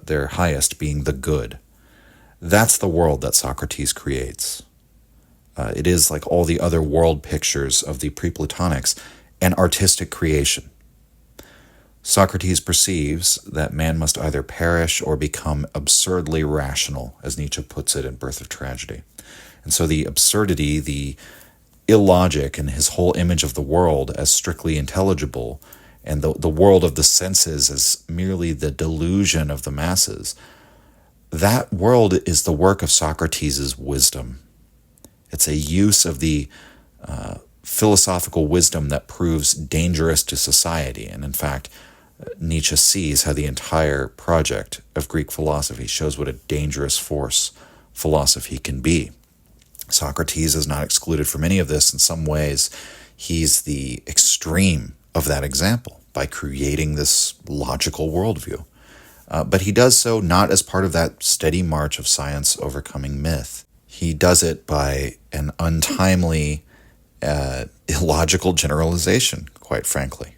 Speaker 1: their highest being the good. That's the world that Socrates creates. It is, like all the other world pictures of the pre-Platonics, an artistic creation. Socrates perceives that man must either perish or become absurdly rational, as Nietzsche puts it in Birth of Tragedy. And so the absurdity, the illogic, and his whole image of the world as strictly intelligible, and the world of the senses as merely the delusion of the masses, that world is the work of Socrates' wisdom. It's a use of the philosophical wisdom that proves dangerous to society. And in fact, Nietzsche sees how the entire project of Greek philosophy shows what a dangerous force philosophy can be. Socrates is not excluded from any of this. In some ways, he's the extreme of that example by creating this logical worldview. But he does so not as part of that steady march of science overcoming myth. He does it by an untimely, illogical generalization, quite frankly.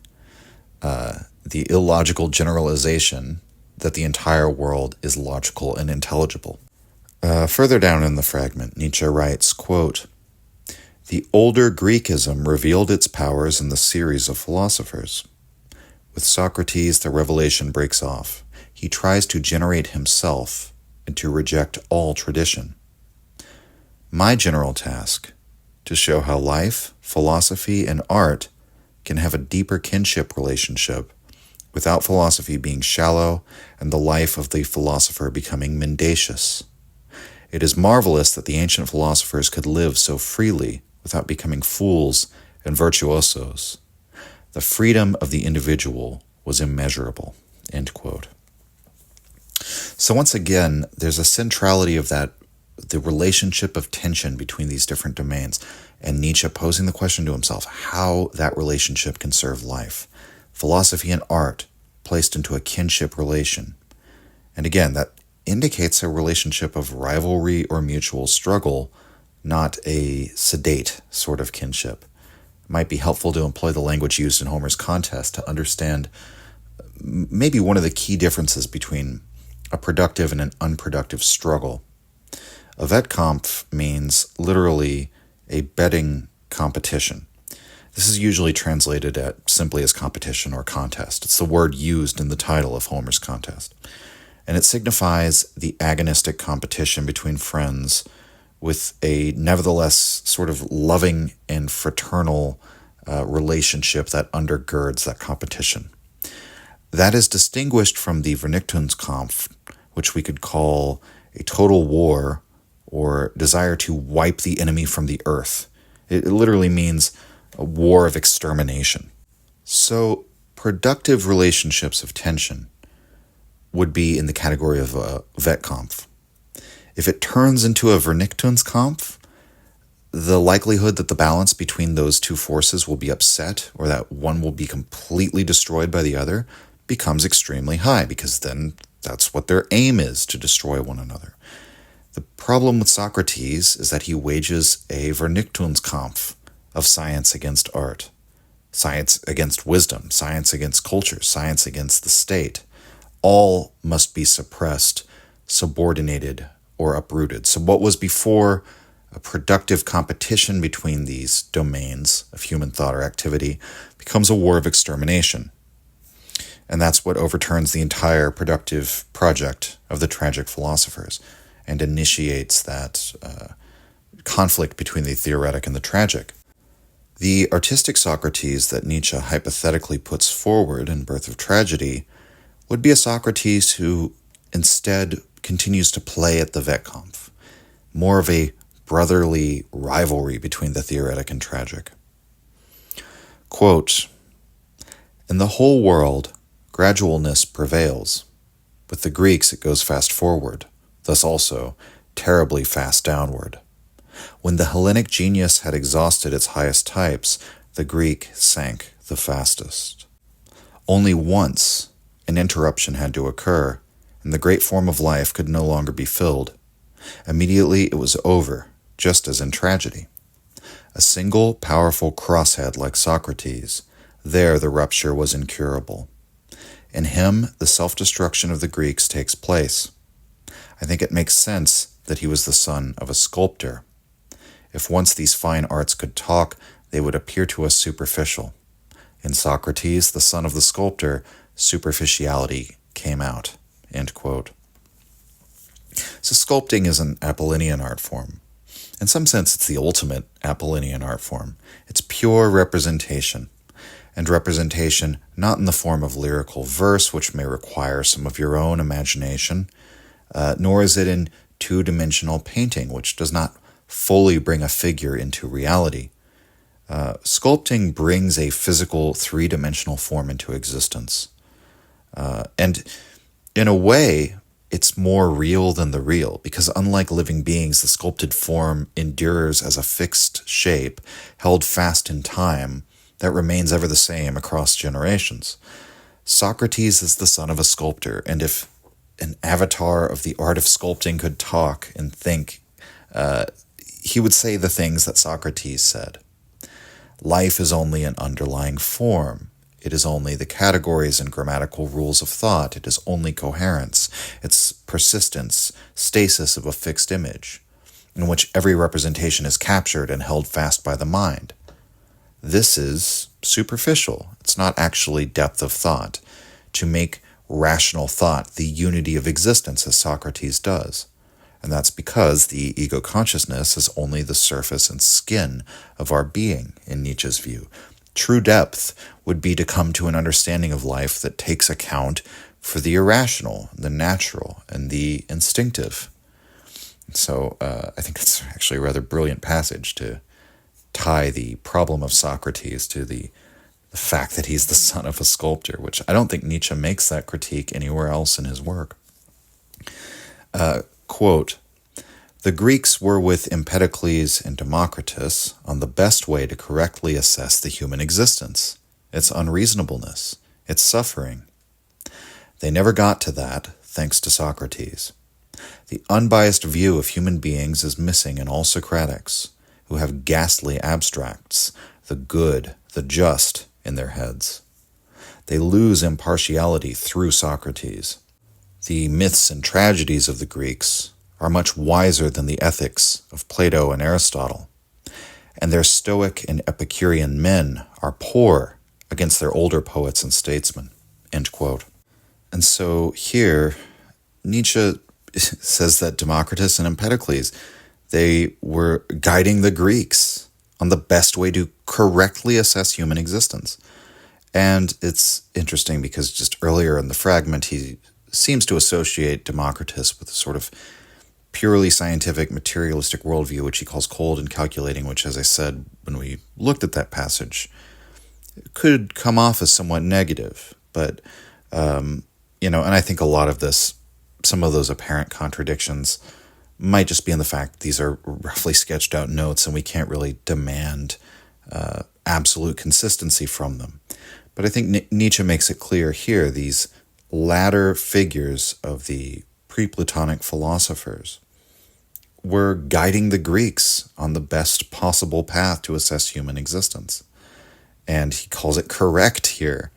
Speaker 1: The illogical generalization that the entire world is logical and intelligible. Further down in the fragment, Nietzsche writes, quote, "The older Greekism revealed its powers in the series of philosophers. With Socrates, the revelation breaks off. He tries to generate himself and to reject all tradition. My general task, to show how life, philosophy, and art can have a deeper kinship relationship without philosophy being shallow and the life of the philosopher becoming mendacious. It is marvelous that the ancient philosophers could live so freely without becoming fools and virtuosos. The freedom of the individual was immeasurable." End quote. So once again, there's a centrality of that, the relationship of tension between these different domains, and Nietzsche posing the question to himself how that relationship can serve life. Philosophy and art placed into a kinship relation. And again, that indicates a relationship of rivalry or mutual struggle, not a sedate sort of kinship. It might be helpful to employ the language used in Homer's Contest to understand maybe one of the key differences between a productive and an unproductive struggle. A Wettkampf means literally a betting competition. This is usually translated simply as competition or contest. It's the word used in the title of Homer's Contest. And it signifies the agonistic competition between friends with a nevertheless sort of loving and fraternal relationship that undergirds that competition. That is distinguished from the Vernichtungskampf, which we could call a total war or desire to wipe the enemy from the earth. It literally means a war of extermination. So productive relationships of tension would be in the category of a Wettkampf. If it turns into a Vernichtungskampf, the likelihood that the balance between those two forces will be upset or that one will be completely destroyed by the other becomes extremely high, because then that's what their aim is, to destroy one another. The problem with Socrates is that he wages a Vernichtungskampf of science against art, science against wisdom, science against culture, science against the state. All must be suppressed, subordinated, or uprooted. So what was before a productive competition between these domains of human thought or activity becomes a war of extermination. And that's what overturns the entire productive project of the tragic philosophers. and initiates that conflict between the theoretic and the tragic. The artistic Socrates that Nietzsche hypothetically puts forward in Birth of Tragedy would be a Socrates who instead continues to play at the Wettkampf, more of a brotherly rivalry between the theoretic and tragic. Quote, "In the whole world, gradualness prevails. With the Greeks it goes fast forward, thus also terribly fast downward. When the Hellenic genius had exhausted its highest types, the Greek sank the fastest. Only once an interruption had to occur, and the great form of life could no longer be filled. Immediately it was over, just as in tragedy. A single powerful crosshead like Socrates, there the rupture was incurable. In him the self-destruction of the Greeks takes place. I think it makes sense that he was the son of a sculptor. If once these fine arts could talk, they would appear to us superficial. In Socrates, the son of the sculptor, superficiality came out." End quote. So sculpting is an Apollinian art form. In some sense, it's the ultimate Apollinian art form. It's pure representation, and representation not in the form of lyrical verse, which may require some of your own imagination, nor is it in two-dimensional painting, which does not fully bring a figure into reality. Sculpting brings a physical three-dimensional form into existence. And in a way, it's more real than the real, because unlike living beings, the sculpted form endures as a fixed shape, held fast in time, that remains ever the same across generations. Socrates is the son of a sculptor, and if an avatar of the art of sculpting could talk and think, he would say the things that Socrates said. Life is only an underlying form. It is only the categories and grammatical rules of thought. It is only coherence. It's persistence, stasis of a fixed image, in which every representation is captured and held fast by the mind. This is superficial. It's not actually depth of thought, to make rational thought the unity of existence as Socrates does. And that's because the ego consciousness is only the surface and skin of our being, in Nietzsche's view. True depth would be to come to an understanding of life that takes account for the irrational, the natural, and the instinctive. So I think it's actually a rather brilliant passage to tie the problem of Socrates to the fact that he's the son of a sculptor, which I don't think Nietzsche makes that critique anywhere else in his work. Quote, "The Greeks were with Empedocles and Democritus on the best way to correctly assess the human existence, its unreasonableness, its suffering. They never got to that, thanks to Socrates. The unbiased view of human beings is missing in all Socratics, who have ghastly abstracts, the good, the just, in their heads. They lose impartiality through Socrates. The myths and tragedies of the Greeks are much wiser than the ethics of Plato and Aristotle, and their Stoic and Epicurean men are poor against their older poets and statesmen." End quote. And so here, Nietzsche says that Democritus and Empedocles, they were guiding the Greeks on the best way to correctly assess human existence. And it's interesting because just earlier in the fragment, he seems to associate Democritus with a sort of purely scientific, materialistic worldview, which he calls cold and calculating, which, as I said when we looked at that passage, could come off as somewhat negative. But, and I think a lot of this, some of those apparent contradictions might just be in the fact these are roughly sketched out notes and we can't really demand absolute consistency from them. But I think Nietzsche makes it clear here, these latter figures of the pre-Platonic philosophers were guiding the Greeks on the best possible path to assess human existence. And he calls it correct here,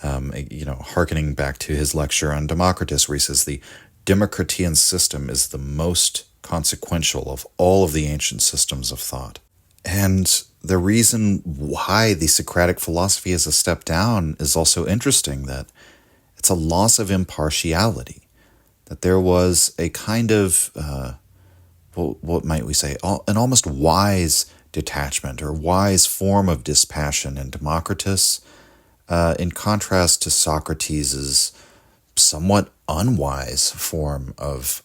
Speaker 1: hearkening back to his lecture on Democritus, where he says the Democratian system is the most consequential of all of the ancient systems of thought. And the reason why the Socratic philosophy is a step down is also interesting, that it's a loss of impartiality. that there was a kind of, what might we say, an almost wise detachment or wise form of dispassion in Democritus, in contrast to Socrates' somewhat unwise form of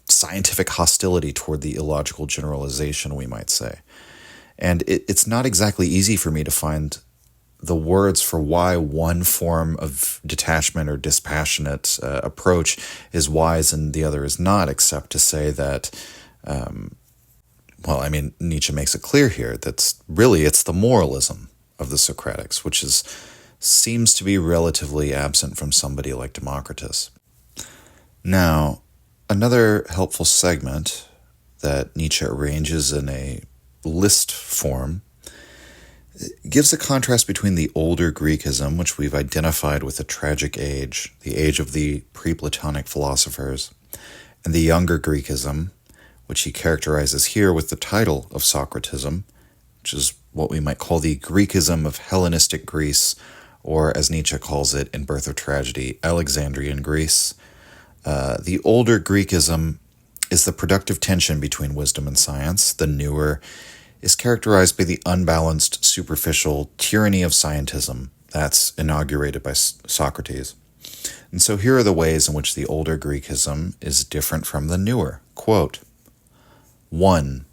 Speaker 1: scientific hostility toward the illogical generalization, we might say. And it's not exactly easy for me to find the words for why one form of detachment or dispassionate approach is wise and the other is not, except to say that, Nietzsche makes it clear here that really it's the moralism of the Socratics, which seems to be relatively absent from somebody like Democritus. Now, another helpful segment that Nietzsche arranges in a list form gives a contrast between the older Greekism, which we've identified with the tragic age, the age of the pre-Platonic philosophers, and the younger Greekism, which he characterizes here with the title of Socratism, which is what we might call the Greekism of Hellenistic Greece, or as Nietzsche calls it in Birth of Tragedy, Alexandrian Greece. The older Greekism is the productive tension between wisdom and science. The newer is characterized by the unbalanced, superficial tyranny of scientism that's inaugurated by Socrates. And so here are the ways in which the older Greekism is different from the newer. Quote, 1.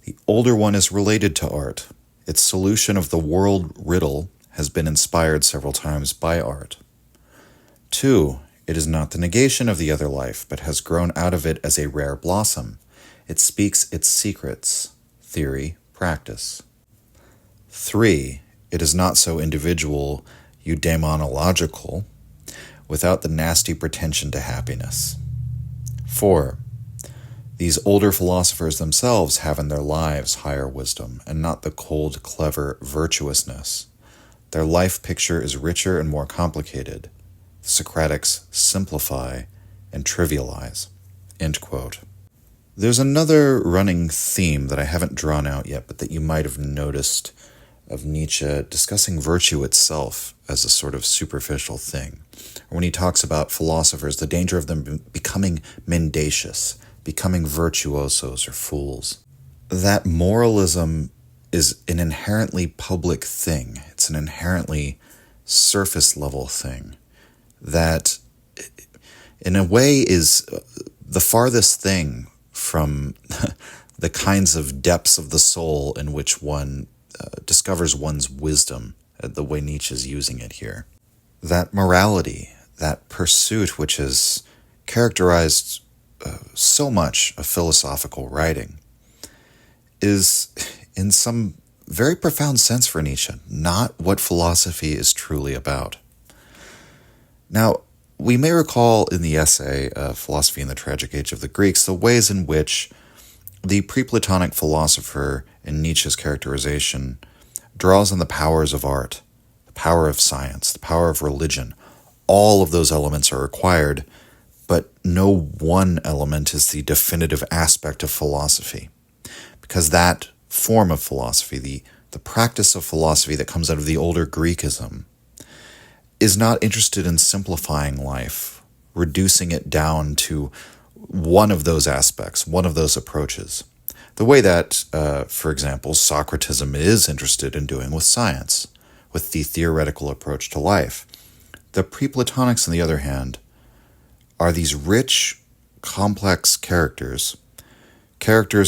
Speaker 1: The older one is related to art. Its solution of the world riddle has been inspired several times by art. 2. It is not the negation of the other life, but has grown out of it as a rare blossom. It speaks its secrets, theory, practice. 3. It is not so individual, eudaimonological, without the nasty pretension to happiness. 4. These older philosophers themselves have in their lives higher wisdom, and not the cold, clever virtuousness. Their life picture is richer and more complicated. The Socratics simplify and trivialize. End quote. There's another running theme that I haven't drawn out yet, but that you might have noticed of Nietzsche discussing virtue itself as a sort of superficial thing. Or when he talks about philosophers, the danger of them becoming mendacious, becoming virtuosos or fools. That moralism is an inherently public thing. It's an inherently surface level thing that in a way is the farthest thing from the kinds of depths of the soul in which one discovers one's wisdom, the way Nietzsche is using it here. That morality, that pursuit which has characterized so much of philosophical writing, is in some very profound sense for Nietzsche not what philosophy is truly about. Now, we may recall in the essay, Philosophy in the Tragic Age of the Greeks, the ways in which the pre-Platonic philosopher in Nietzsche's characterization draws on the powers of art, the power of science, the power of religion. All of those elements are required, but no one element is the definitive aspect of philosophy. Because that form of philosophy, the practice of philosophy that comes out of the older Greekism, is not interested in simplifying life, reducing it down to one of those aspects, one of those approaches. The way that, for example, Socratism is interested in doing with science, with the theoretical approach to life. The pre-Platonics, on the other hand, are these rich, complex characters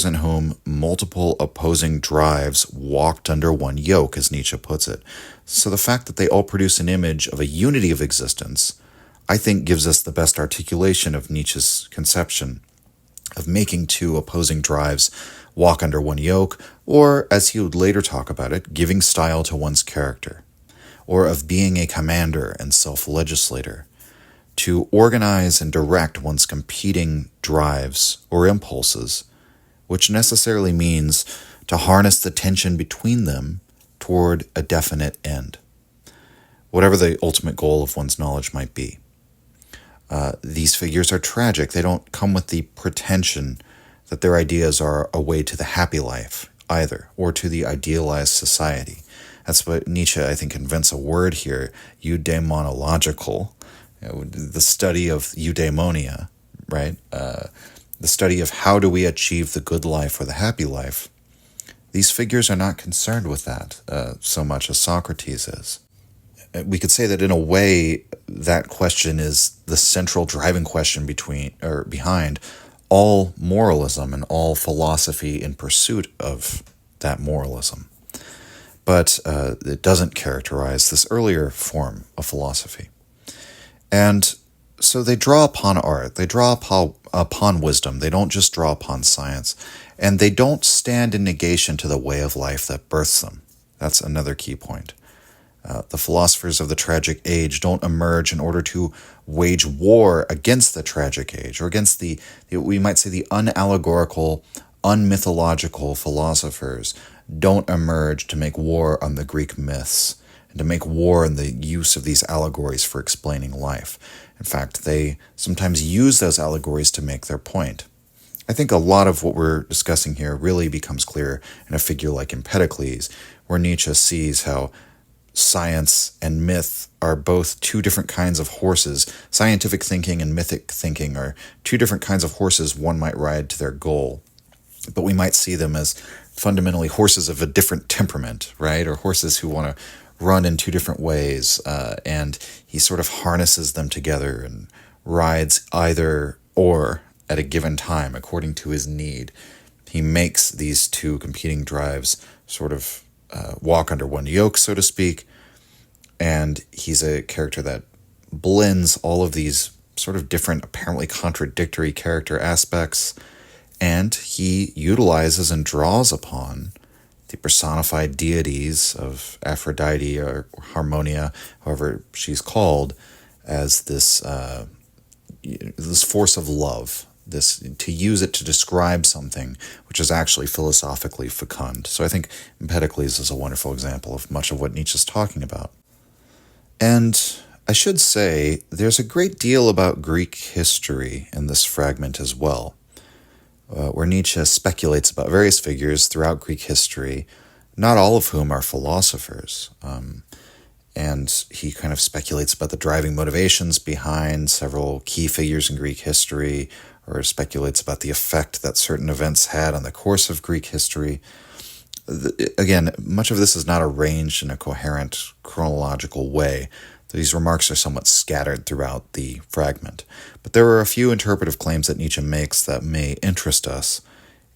Speaker 1: in whom multiple opposing drives walked under one yoke, as Nietzsche puts it. So the fact that they all produce an image of a unity of existence, I think, gives us the best articulation of Nietzsche's conception of making two opposing drives walk under one yoke, or, as he would later talk about it, giving style to one's character, or of being a commander and self-legislator, to organize and direct one's competing drives or impulses, which necessarily means to harness the tension between them toward a definite end, whatever the ultimate goal of one's knowledge might be. These figures are tragic. They don't come with the pretension that their ideas are a way to the happy life either, or to the idealized society. That's what Nietzsche, I think, invents a word here, eudaimonological, the study of eudaimonia, right? The study of how do we achieve the good life or the happy life. These figures are not concerned with that so much as Socrates is. We could say that in a way, that question is the central driving question behind all moralism and all philosophy in pursuit of that moralism. But it doesn't characterize this earlier form of philosophy. And so they draw upon art, they draw upon wisdom, they don't just draw upon science, and they don't stand in negation to the way of life that births them. That's another key point. The philosophers of the tragic age don't emerge in order to wage war against the tragic age, or against we might say, the unallegorical, unmythological philosophers don't emerge to make war on the Greek myths and to make war on the use of these allegories for explaining life. In fact, they sometimes use those allegories to make their point. I think a lot of what we're discussing here really becomes clear in a figure like Empedocles, where Nietzsche sees how science and myth are both two different kinds of horses. Scientific thinking and mythic thinking are two different kinds of horses one might ride to their goal. But we might see them as fundamentally horses of a different temperament, right? Or horses who want to run in two different ways. And he sort of harnesses them together and rides either or at a given time according to his need. He makes these two competing drives sort of walk under one yoke, so to speak, and he's a character that blends all of these sort of different, apparently contradictory character aspects, and he utilizes and draws upon the personified deities of Aphrodite or Harmonia, however she's called, as this force of love, to use it to describe something which is actually philosophically fecund. So I think Empedocles is a wonderful example of much of what Nietzsche's talking about. And I should say, there's a great deal about Greek history in this fragment as well, where Nietzsche speculates about various figures throughout Greek history, not all of whom are philosophers. And he kind of speculates about the driving motivations behind several key figures in Greek history, or speculates about the effect that certain events had on the course of Greek history. Again, much of this is not arranged in a coherent chronological way. These remarks are somewhat scattered throughout the fragment. But there are a few interpretive claims that Nietzsche makes that may interest us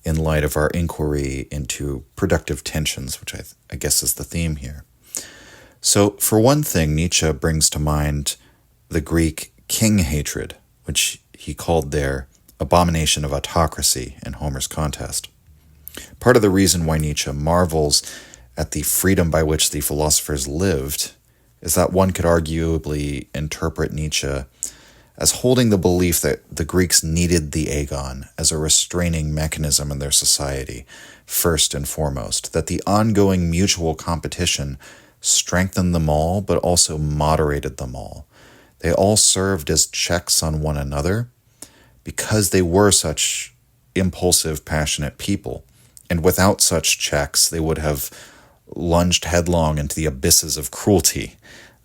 Speaker 1: in light of our inquiry into productive tensions, which I guess is the theme here. So, for one thing, Nietzsche brings to mind the Greek king hatred, which he called their abomination of autocracy in Homer's Contest. Part of the reason why Nietzsche marvels at the freedom by which the philosophers lived is that one could arguably interpret Nietzsche as holding the belief that the Greeks needed the agon as a restraining mechanism in their society, first and foremost, that the ongoing mutual competition strengthened them all, but also moderated them all. They all served as checks on one another because they were such impulsive, passionate people. And without such checks, they would have lunged headlong into the abysses of cruelty,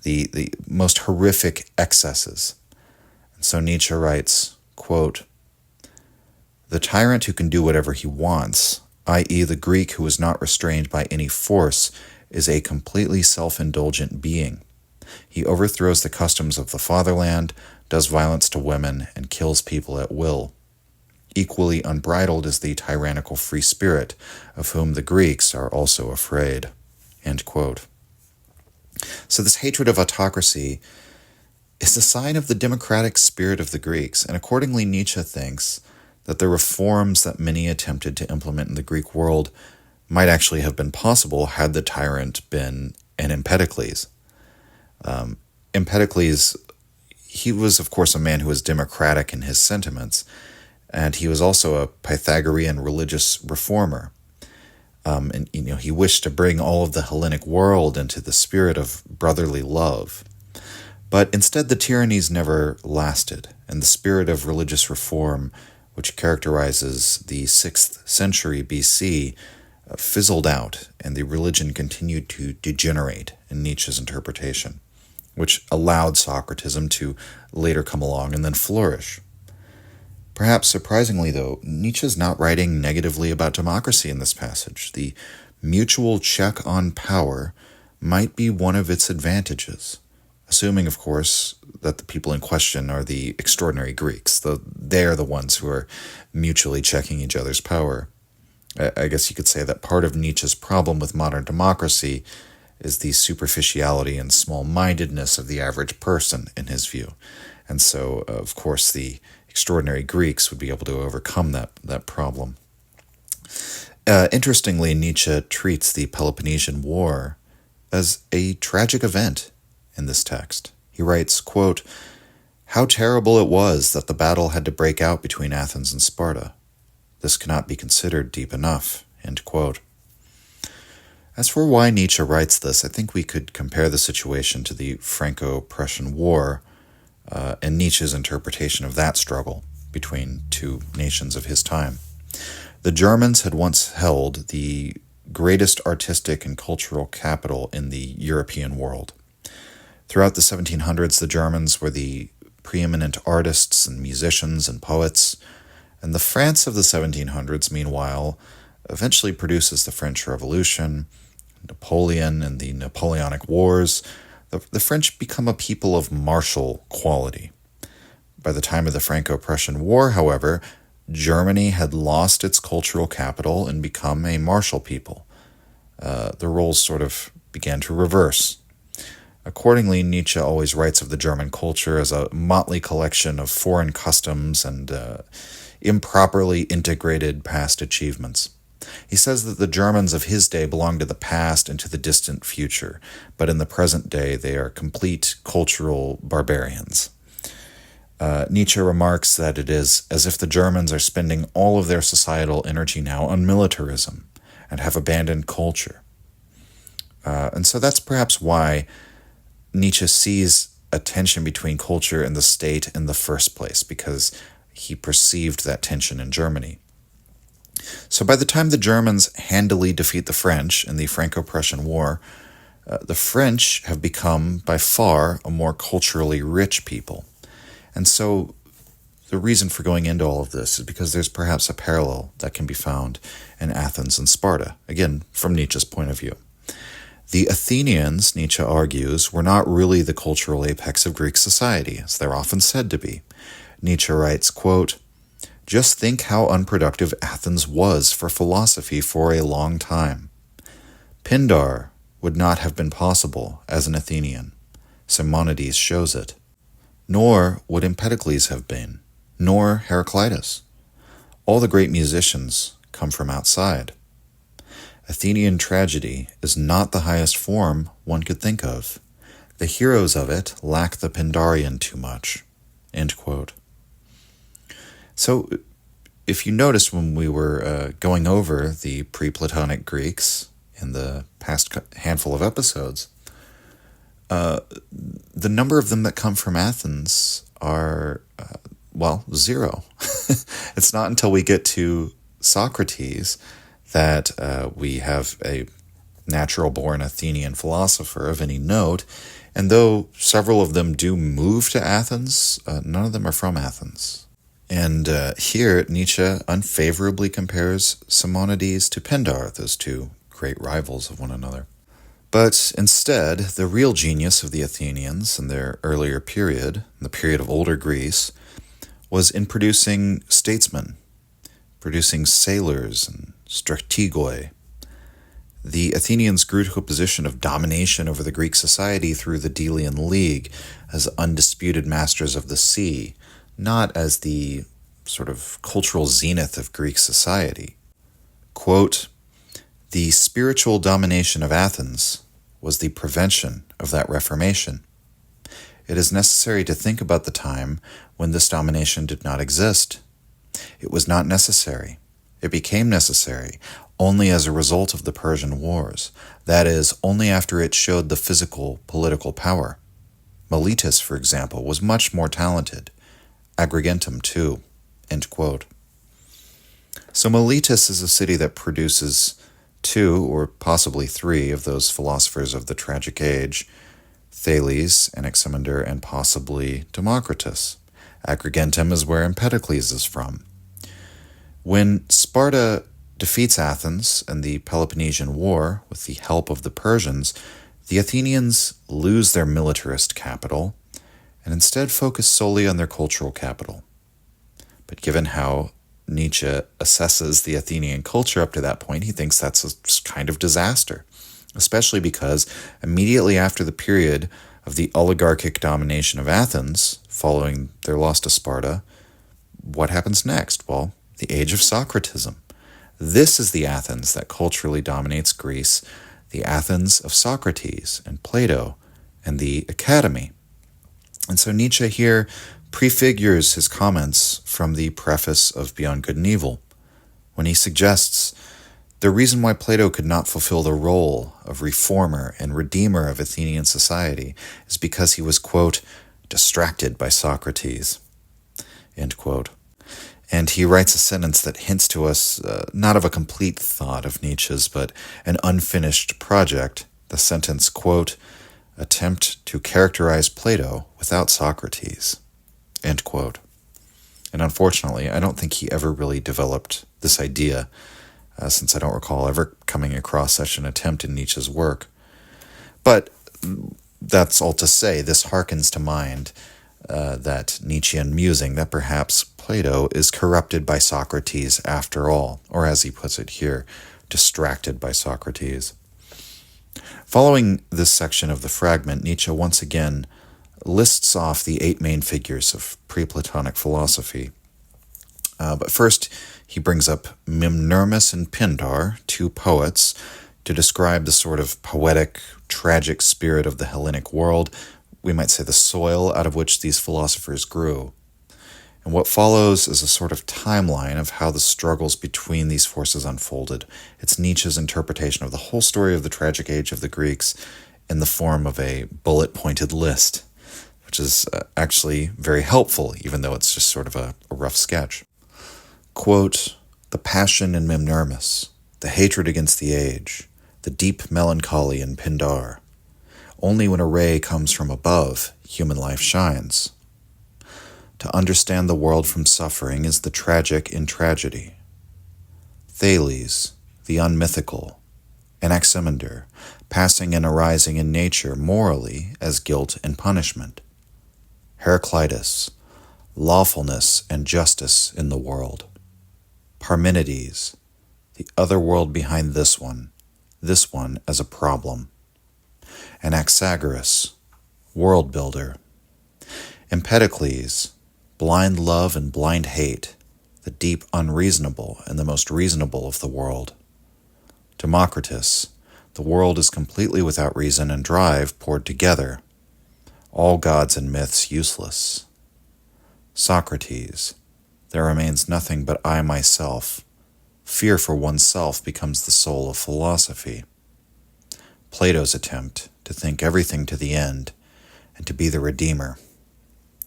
Speaker 1: the most horrific excesses. And so Nietzsche writes, quote, "The tyrant who can do whatever he wants, i.e. the Greek who is not restrained by any force, is a completely self-indulgent being. He overthrows the customs of the fatherland, does violence to women, and kills people at will. Equally unbridled is the tyrannical free spirit, of whom the Greeks are also afraid." End quote. So this hatred of autocracy is a sign of the democratic spirit of the Greeks, and accordingly Nietzsche thinks that the reforms that many attempted to implement in the Greek world might actually have been possible had the tyrant been an Empedocles. Empedocles, he was, of course, a man who was democratic in his sentiments, and he was also a Pythagorean religious reformer. And he wished to bring all of the Hellenic world into the spirit of brotherly love. But instead, the tyrannies never lasted, and the spirit of religious reform, which characterizes the 6th century BC, fizzled out, and the religion continued to degenerate in Nietzsche's interpretation, which allowed Socratism to later come along and then flourish. Perhaps surprisingly, though, Nietzsche's not writing negatively about democracy in this passage. The mutual check on power might be one of its advantages, assuming, of course, that the people in question are the extraordinary Greeks. They are the ones who are mutually checking each other's power. I guess you could say that part of Nietzsche's problem with modern democracy is the superficiality and small-mindedness of the average person, in his view. And so, of course, the extraordinary Greeks would be able to overcome that problem. Interestingly, Nietzsche treats the Peloponnesian War as a tragic event in this text. He writes, quote, "How terrible it was that the battle had to break out between Athens and Sparta. This cannot be considered deep enough." End quote. As for why Nietzsche writes this, I think we could compare the situation to the Franco-Prussian War and Nietzsche's interpretation of that struggle between two nations of his time. The Germans had once held the greatest artistic and cultural capital in the European world. Throughout the 1700s, the Germans were the preeminent artists and musicians and poets, and the France of the 1700s, meanwhile, eventually produces the French Revolution, Napoleon, and the Napoleonic Wars. The French become a people of martial quality. By the time of the Franco-Prussian War, however, Germany had lost its cultural capital and become a martial people. The roles sort of began to reverse. Accordingly, Nietzsche always writes of the German culture as a motley collection of foreign customs and improperly integrated past achievements. He says that the Germans of his day belong to the past and to the distant future, but in the present day they are complete cultural barbarians. Nietzsche remarks that it is as if the Germans are spending all of their societal energy now on militarism and have abandoned culture. And so that's perhaps why Nietzsche sees a tension between culture and the state in the first place, because he perceived that tension in Germany. So by the time the Germans handily defeat the French in the Franco-Prussian War, the French have become, by far, a more culturally rich people. And so the reason for going into all of this is because there's perhaps a parallel that can be found in Athens and Sparta, again, from Nietzsche's point of view. The Athenians, Nietzsche argues, were not really the cultural apex of Greek society, as they're often said to be. Nietzsche writes, quote, "Just think how unproductive Athens was for philosophy for a long time. Pindar would not have been possible as an Athenian. Simonides shows it. Nor would Empedocles have been, nor Heraclitus. All the great musicians come from outside. Athenian tragedy is not the highest form one could think of. The heroes of it lack the Pindarian too much." End quote. So, if you noticed when we were going over the pre-Platonic Greeks in the past handful of episodes, the number of them that come from Athens are, zero. It's not until we get to Socrates that we have a natural-born Athenian philosopher of any note, and though several of them do move to Athens, none of them are from Athens. And here, Nietzsche unfavorably compares Simonides to Pindar, those two great rivals of one another. But instead, the real genius of the Athenians in their earlier period, the period of older Greece, was in producing statesmen, producing sailors and strategoi. The Athenians grew to a position of domination over the Greek society through the Delian League as undisputed masters of the sea, not as the sort of cultural zenith of Greek society. Quote, "The spiritual domination of Athens was the prevention of that reformation. It is necessary to think about the time when this domination did not exist. It was not necessary. It became necessary only as a result of the Persian Wars, that is, only after it showed the physical, political power. Miletus, for example, was much more talented. Agrigentum, too." End quote. So Miletus is a city that produces two, or possibly three, of those philosophers of the tragic age, Thales, Anaximander, and possibly Democritus. Agrigentum is where Empedocles is from. When Sparta defeats Athens in the Peloponnesian War with the help of the Persians, the Athenians lose their militarist capital and instead focus solely on their cultural capital. But given how Nietzsche assesses the Athenian culture up to that point, he thinks that's a kind of disaster, especially because immediately after the period of the oligarchic domination of Athens, following their loss to Sparta, what happens next? Well, the age of Socratism. This is the Athens that culturally dominates Greece, the Athens of Socrates and Plato and the Academy. And so Nietzsche here prefigures his comments from the preface of Beyond Good and Evil, when he suggests the reason why Plato could not fulfill the role of reformer and redeemer of Athenian society is because he was, quote, distracted by Socrates, end quote. And he writes a sentence that hints to us not of a complete thought of Nietzsche's, but an unfinished project. The sentence, quote, attempt to characterize Plato without Socrates, end quote. And unfortunately, I don't think he ever really developed this idea, since I don't recall ever coming across such an attempt in Nietzsche's work. But that's all to say, this harkens to mind that Nietzschean musing that perhaps Plato is corrupted by Socrates after all, or as he puts it here, distracted by Socrates. Following this section of the Fragment, Nietzsche once again lists off the 8 main figures of pre-Platonic philosophy. But first, he brings up Mimnermus and Pindar, 2 poets, to describe the sort of poetic, tragic spirit of the Hellenic world, we might say the soil out of which these philosophers grew. And what follows is a sort of timeline of how the struggles between these forces unfolded. It's Nietzsche's interpretation of the whole story of the tragic age of the Greeks in the form of a bullet-pointed list, which is actually very helpful, even though it's just sort of a rough sketch. Quote, the passion in Mimnermus, the hatred against the age, the deep melancholy in Pindar. Only when a ray comes from above, human life shines. To understand the world from suffering is the tragic in tragedy. Thales, the unmythical, Anaximander, passing and arising in nature morally as guilt and punishment. Heraclitus, lawfulness and justice in the world. Parmenides, the other world behind this one as a problem. Anaxagoras, world builder. Empedocles, blind love and blind hate, the deep unreasonable and the most reasonable of the world. Democritus, the world is completely without reason and drive poured together. All gods and myths useless. Socrates, there remains nothing but I myself. Fear for oneself becomes the soul of philosophy. Plato's attempt to think everything to the end and to be the redeemer.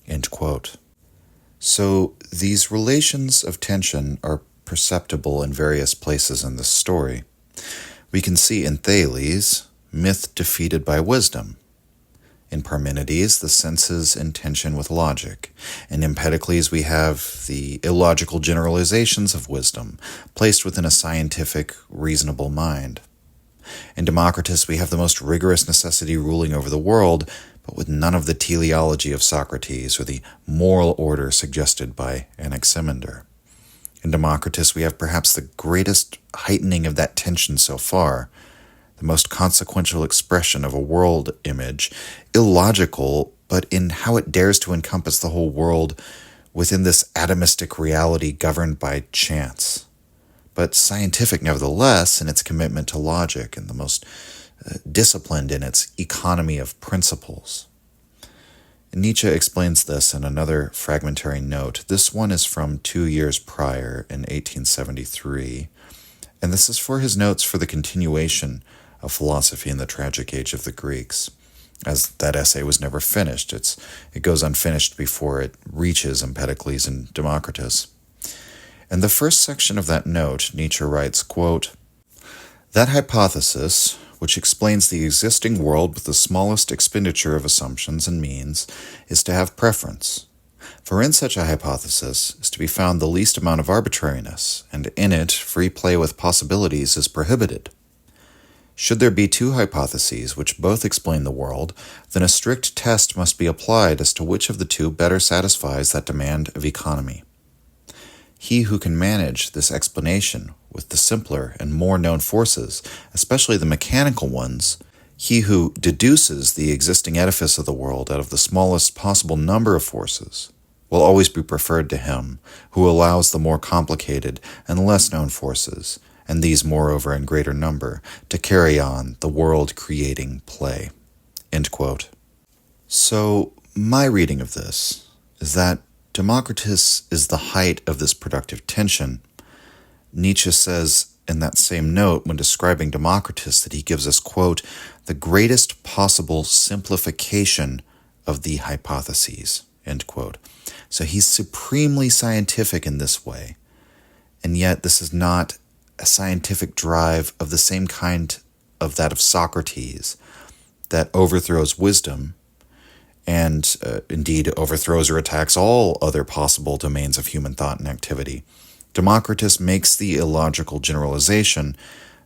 Speaker 1: End quote. So these relations of tension are perceptible in various places in this story. We can see in Thales, myth defeated by wisdom. In Parmenides, the senses in tension with logic. In Empedocles, we have the illogical generalizations of wisdom, placed within a scientific, reasonable mind. In Democritus, we have the most rigorous necessity ruling over the world, but with none of the teleology of Socrates or the moral order suggested by Anaximander. In Democritus, we have perhaps the greatest heightening of that tension so far, the most consequential expression of a world image, illogical, but in how it dares to encompass the whole world within this atomistic reality governed by chance, but scientific nevertheless in its commitment to logic and the most disciplined in its economy of principles. Nietzsche explains this in another fragmentary note. This one is from 2 years prior in 1873, and this is for his notes for the continuation of philosophy in the tragic age of the Greeks, as that essay was never finished. It goes unfinished before it reaches Empedocles and Democritus. In the first section of that note, Nietzsche writes, quote, that hypothesis, which explains the existing world with the smallest expenditure of assumptions and means, is to have preference. For in such a hypothesis is to be found the least amount of arbitrariness, and in it free play with possibilities is prohibited. Should there be two hypotheses which both explain the world, then a strict test must be applied as to which of the two better satisfies that demand of economy. He who can manage this explanation with the simpler and more known forces, especially the mechanical ones, he who deduces the existing edifice of the world out of the smallest possible number of forces, will always be preferred to him who allows the more complicated and less known forces, and these moreover in greater number, to carry on the world-creating play." End quote. So, my reading of this is that Democritus is the height of this productive tension. Nietzsche says in that same note when describing Democritus that he gives us, quote, "the greatest possible simplification of the hypotheses," end quote. So he's supremely scientific in this way, and yet this is not a scientific drive of the same kind of that of Socrates that overthrows wisdom and indeed overthrows or attacks all other possible domains of human thought and activity. Democritus makes the illogical generalization,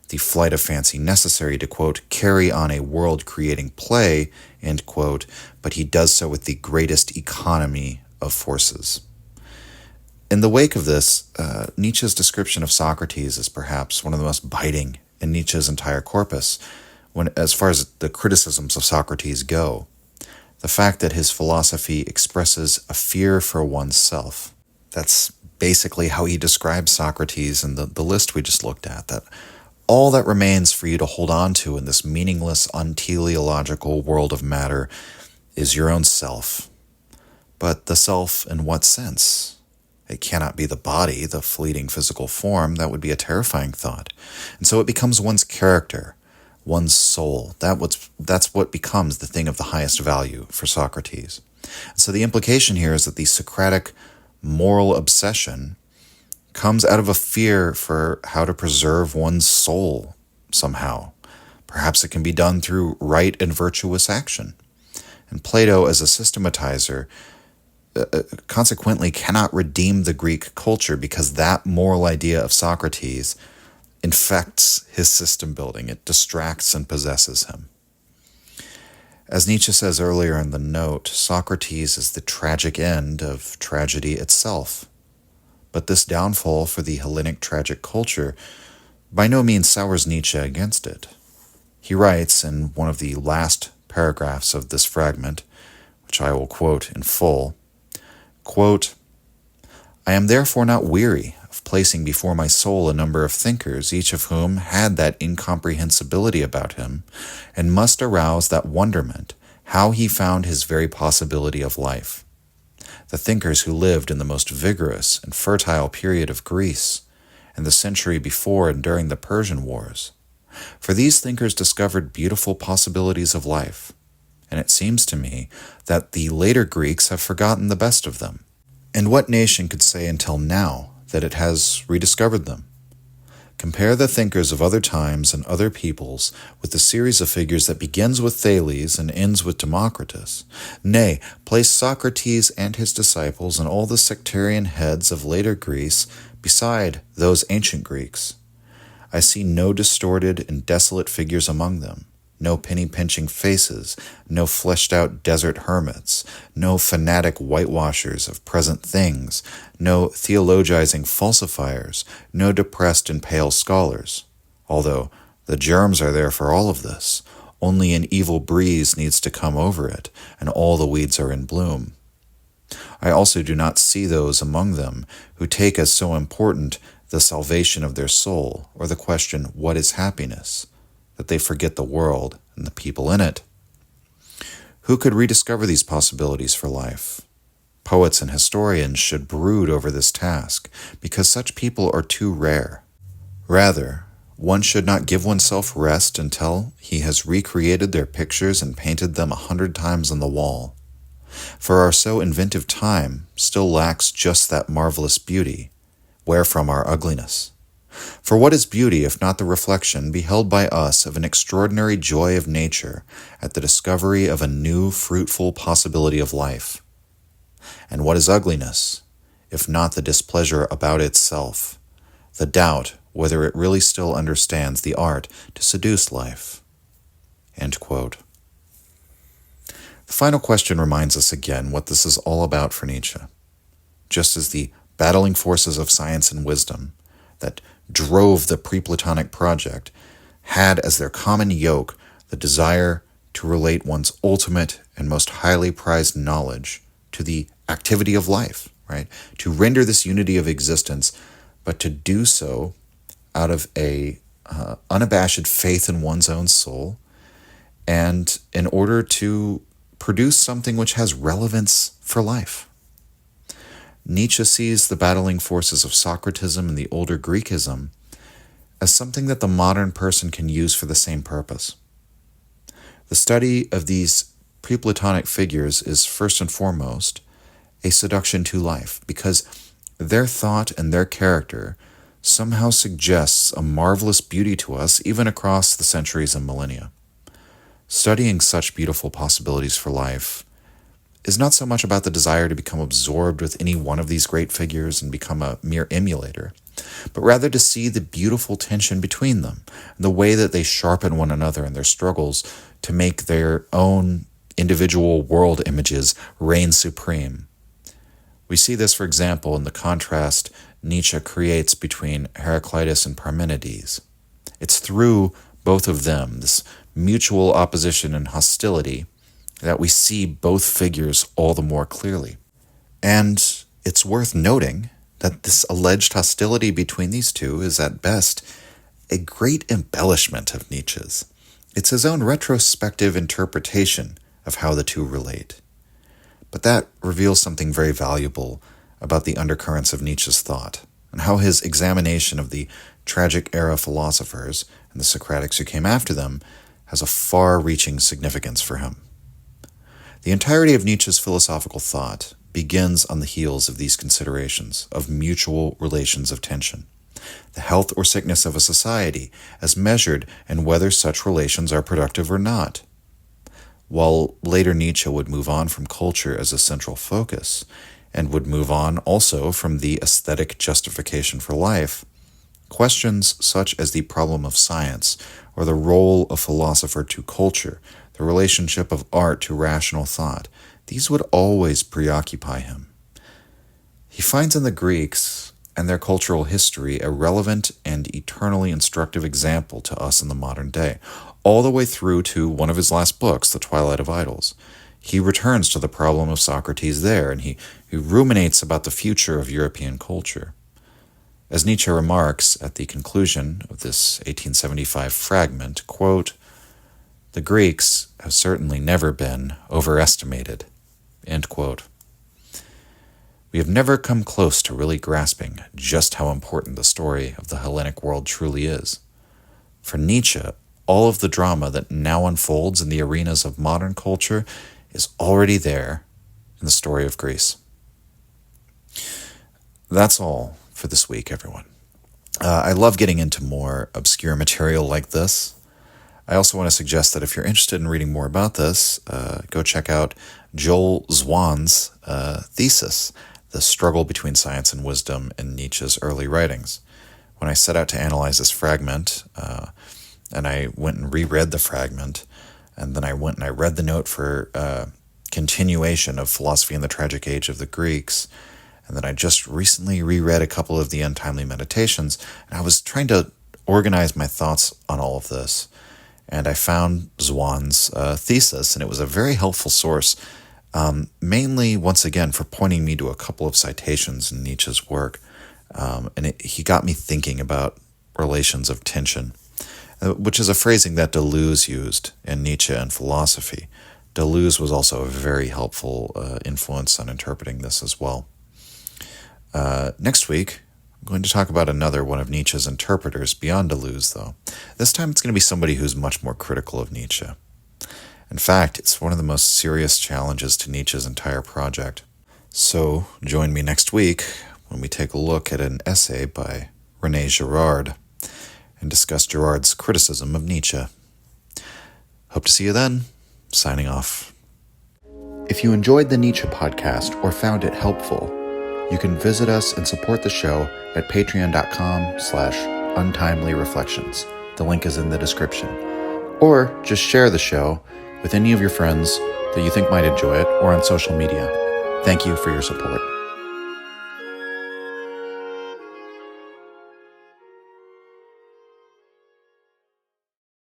Speaker 1: the flight of fancy necessary to, quote, "carry on a world-creating play," end quote, but he does so with the greatest economy of forces. In the wake of this, Nietzsche's description of Socrates is perhaps one of the most biting in Nietzsche's entire corpus, as far as the criticisms of Socrates go. The fact that his philosophy expresses a fear for oneself. That's basically how he describes Socrates in the list we just looked at, that all that remains for you to hold on to in this meaningless, unteleological world of matter is your own self. But the self in what sense? It cannot be the body, the fleeting physical form. That would be a terrifying thought. And so it becomes one's character, one's soul. That's what becomes the thing of the highest value for Socrates. And so the implication here is that the Socratic moral obsession comes out of a fear for how to preserve one's soul somehow. Perhaps it can be done through right and virtuous action. And Plato, as a systematizer, consequently cannot redeem the Greek culture because that moral idea of Socrates infects his system building. It distracts and possesses him. As Nietzsche says earlier in the note, Socrates is the tragic end of tragedy itself. But this downfall for the Hellenic tragic culture by no means sours Nietzsche against it. He writes in one of the last paragraphs of this fragment, which I will quote in full, quote, "I am therefore not weary of placing before my soul a number of thinkers, each of whom had that incomprehensibility about him, and must arouse that wonderment, how he found his very possibility of life. The thinkers who lived in the most vigorous and fertile period of Greece, and the century before and during the Persian Wars. For these thinkers discovered beautiful possibilities of life, and it seems to me that the later Greeks have forgotten the best of them. And what nation could say until now that it has rediscovered them? Compare the thinkers of other times and other peoples with the series of figures that begins with Thales and ends with Democritus. Nay, place Socrates and his disciples and all the sectarian heads of later Greece beside those ancient Greeks. I see no distorted and desolate figures among them, no penny-pinching faces, no fleshed-out desert hermits, no fanatic whitewashers of present things, no theologizing falsifiers, no depressed and pale scholars. Although the germs are there for all of this, only an evil breeze needs to come over it, and all the weeds are in bloom. I also do not see those among them who take as so important the salvation of their soul, or the question, what is happiness, that they forget the world and the people in it. Who could rediscover these possibilities for life? Poets and historians should brood over this task, because such people are too rare. Rather, one should not give oneself rest until he has recreated their pictures and painted them 100 times on the wall. For our so inventive time still lacks just that marvelous beauty, wherefrom our ugliness. For what is beauty if not the reflection beheld by us of an extraordinary joy of nature at the discovery of a new fruitful possibility of life? And what is ugliness, if not the displeasure about itself, the doubt whether it really still understands the art to seduce life? End quote. The final question reminds us again what this is all about for Nietzsche. Just as the battling forces of science and wisdom that drove the pre-Platonic project had as their common yoke the desire to relate one's ultimate and most highly prized knowledge to the activity of life, right? To render this unity of existence, but to do so out of a unabashed faith in one's own soul, and in order to produce something which has relevance for life. Nietzsche sees the battling forces of Socratism and the older Greekism as something that the modern person can use for the same purpose. The study of these pre-Platonic figures is first and foremost a seduction to life, because their thought and their character somehow suggests a marvelous beauty to us even across the centuries and millennia. Studying such beautiful possibilities for life is not so much about the desire to become absorbed with any one of these great figures and become a mere emulator, but rather to see the beautiful tension between them, and the way that they sharpen one another in their struggles to make their own individual world images reign supreme. We see this, for example, in the contrast Nietzsche creates between Heraclitus and Parmenides. It's through both of them, this mutual opposition and hostility, that we see both figures all the more clearly. And it's worth noting that this alleged hostility between these two is at best a great embellishment of Nietzsche's. It's his own retrospective interpretation of how the two relate. But that reveals something very valuable about the undercurrents of Nietzsche's thought, and how his examination of the tragic era philosophers and the Socratics who came after them has a far-reaching significance for him. The entirety of Nietzsche's philosophical thought begins on the heels of these considerations of mutual relations of tension, the health or sickness of a society as measured in whether such relations are productive or not. While later Nietzsche would move on from culture as a central focus, and would move on also from the aesthetic justification for life, questions such as the problem of science or the role of philosopher to culture, the relationship of art to rational thought, these would always preoccupy him. He finds in the Greeks and their cultural history a relevant and eternally instructive example to us in the modern day, all the way through to one of his last books, The Twilight of Idols. He returns to the problem of Socrates there, and he ruminates about the future of European culture. As Nietzsche remarks at the conclusion of this 1875 fragment, quote, "The Greeks have certainly never been overestimated," end quote. We have never come close to really grasping just how important the story of the Hellenic world truly is. For Nietzsche, all of the drama that now unfolds in the arenas of modern culture is already there in the story of Greece. That's all for this week, everyone. I love getting into more obscure material like this. I also want to suggest that if you're interested in reading more about this, go check out Joel Zwann's thesis, The Struggle Between Science and Wisdom in Nietzsche's Early Writings. When I set out to analyze this fragment, and I went and reread the fragment, and then I went and I read the note for continuation of Philosophy in the Tragic Age of the Greeks, and then I just recently reread a couple of the Untimely Meditations, and I was trying to organize my thoughts on all of this, and I found Zwann's thesis, and it was a very helpful source, mainly, once again, for pointing me to a couple of citations in Nietzsche's work, and he got me thinking about relations of tension, which is a phrasing that Deleuze used in Nietzsche and philosophy. Deleuze was also a very helpful influence on interpreting this as well. Next week, I'm going to talk about another one of Nietzsche's interpreters beyond Deleuze, though. This time it's going to be somebody who's much more critical of Nietzsche. In fact, it's one of the most serious challenges to Nietzsche's entire project. So join me next week when we take a look at an essay by René Girard and discuss Girard's criticism of Nietzsche. Hope to see you then. Signing off. If you enjoyed the Nietzsche podcast or found it helpful, you can visit us and support the show at patreon.com/untimely-reflections. The link is in the description. Or just share the show with any of your friends that you think might enjoy it or on social media. Thank you for your support.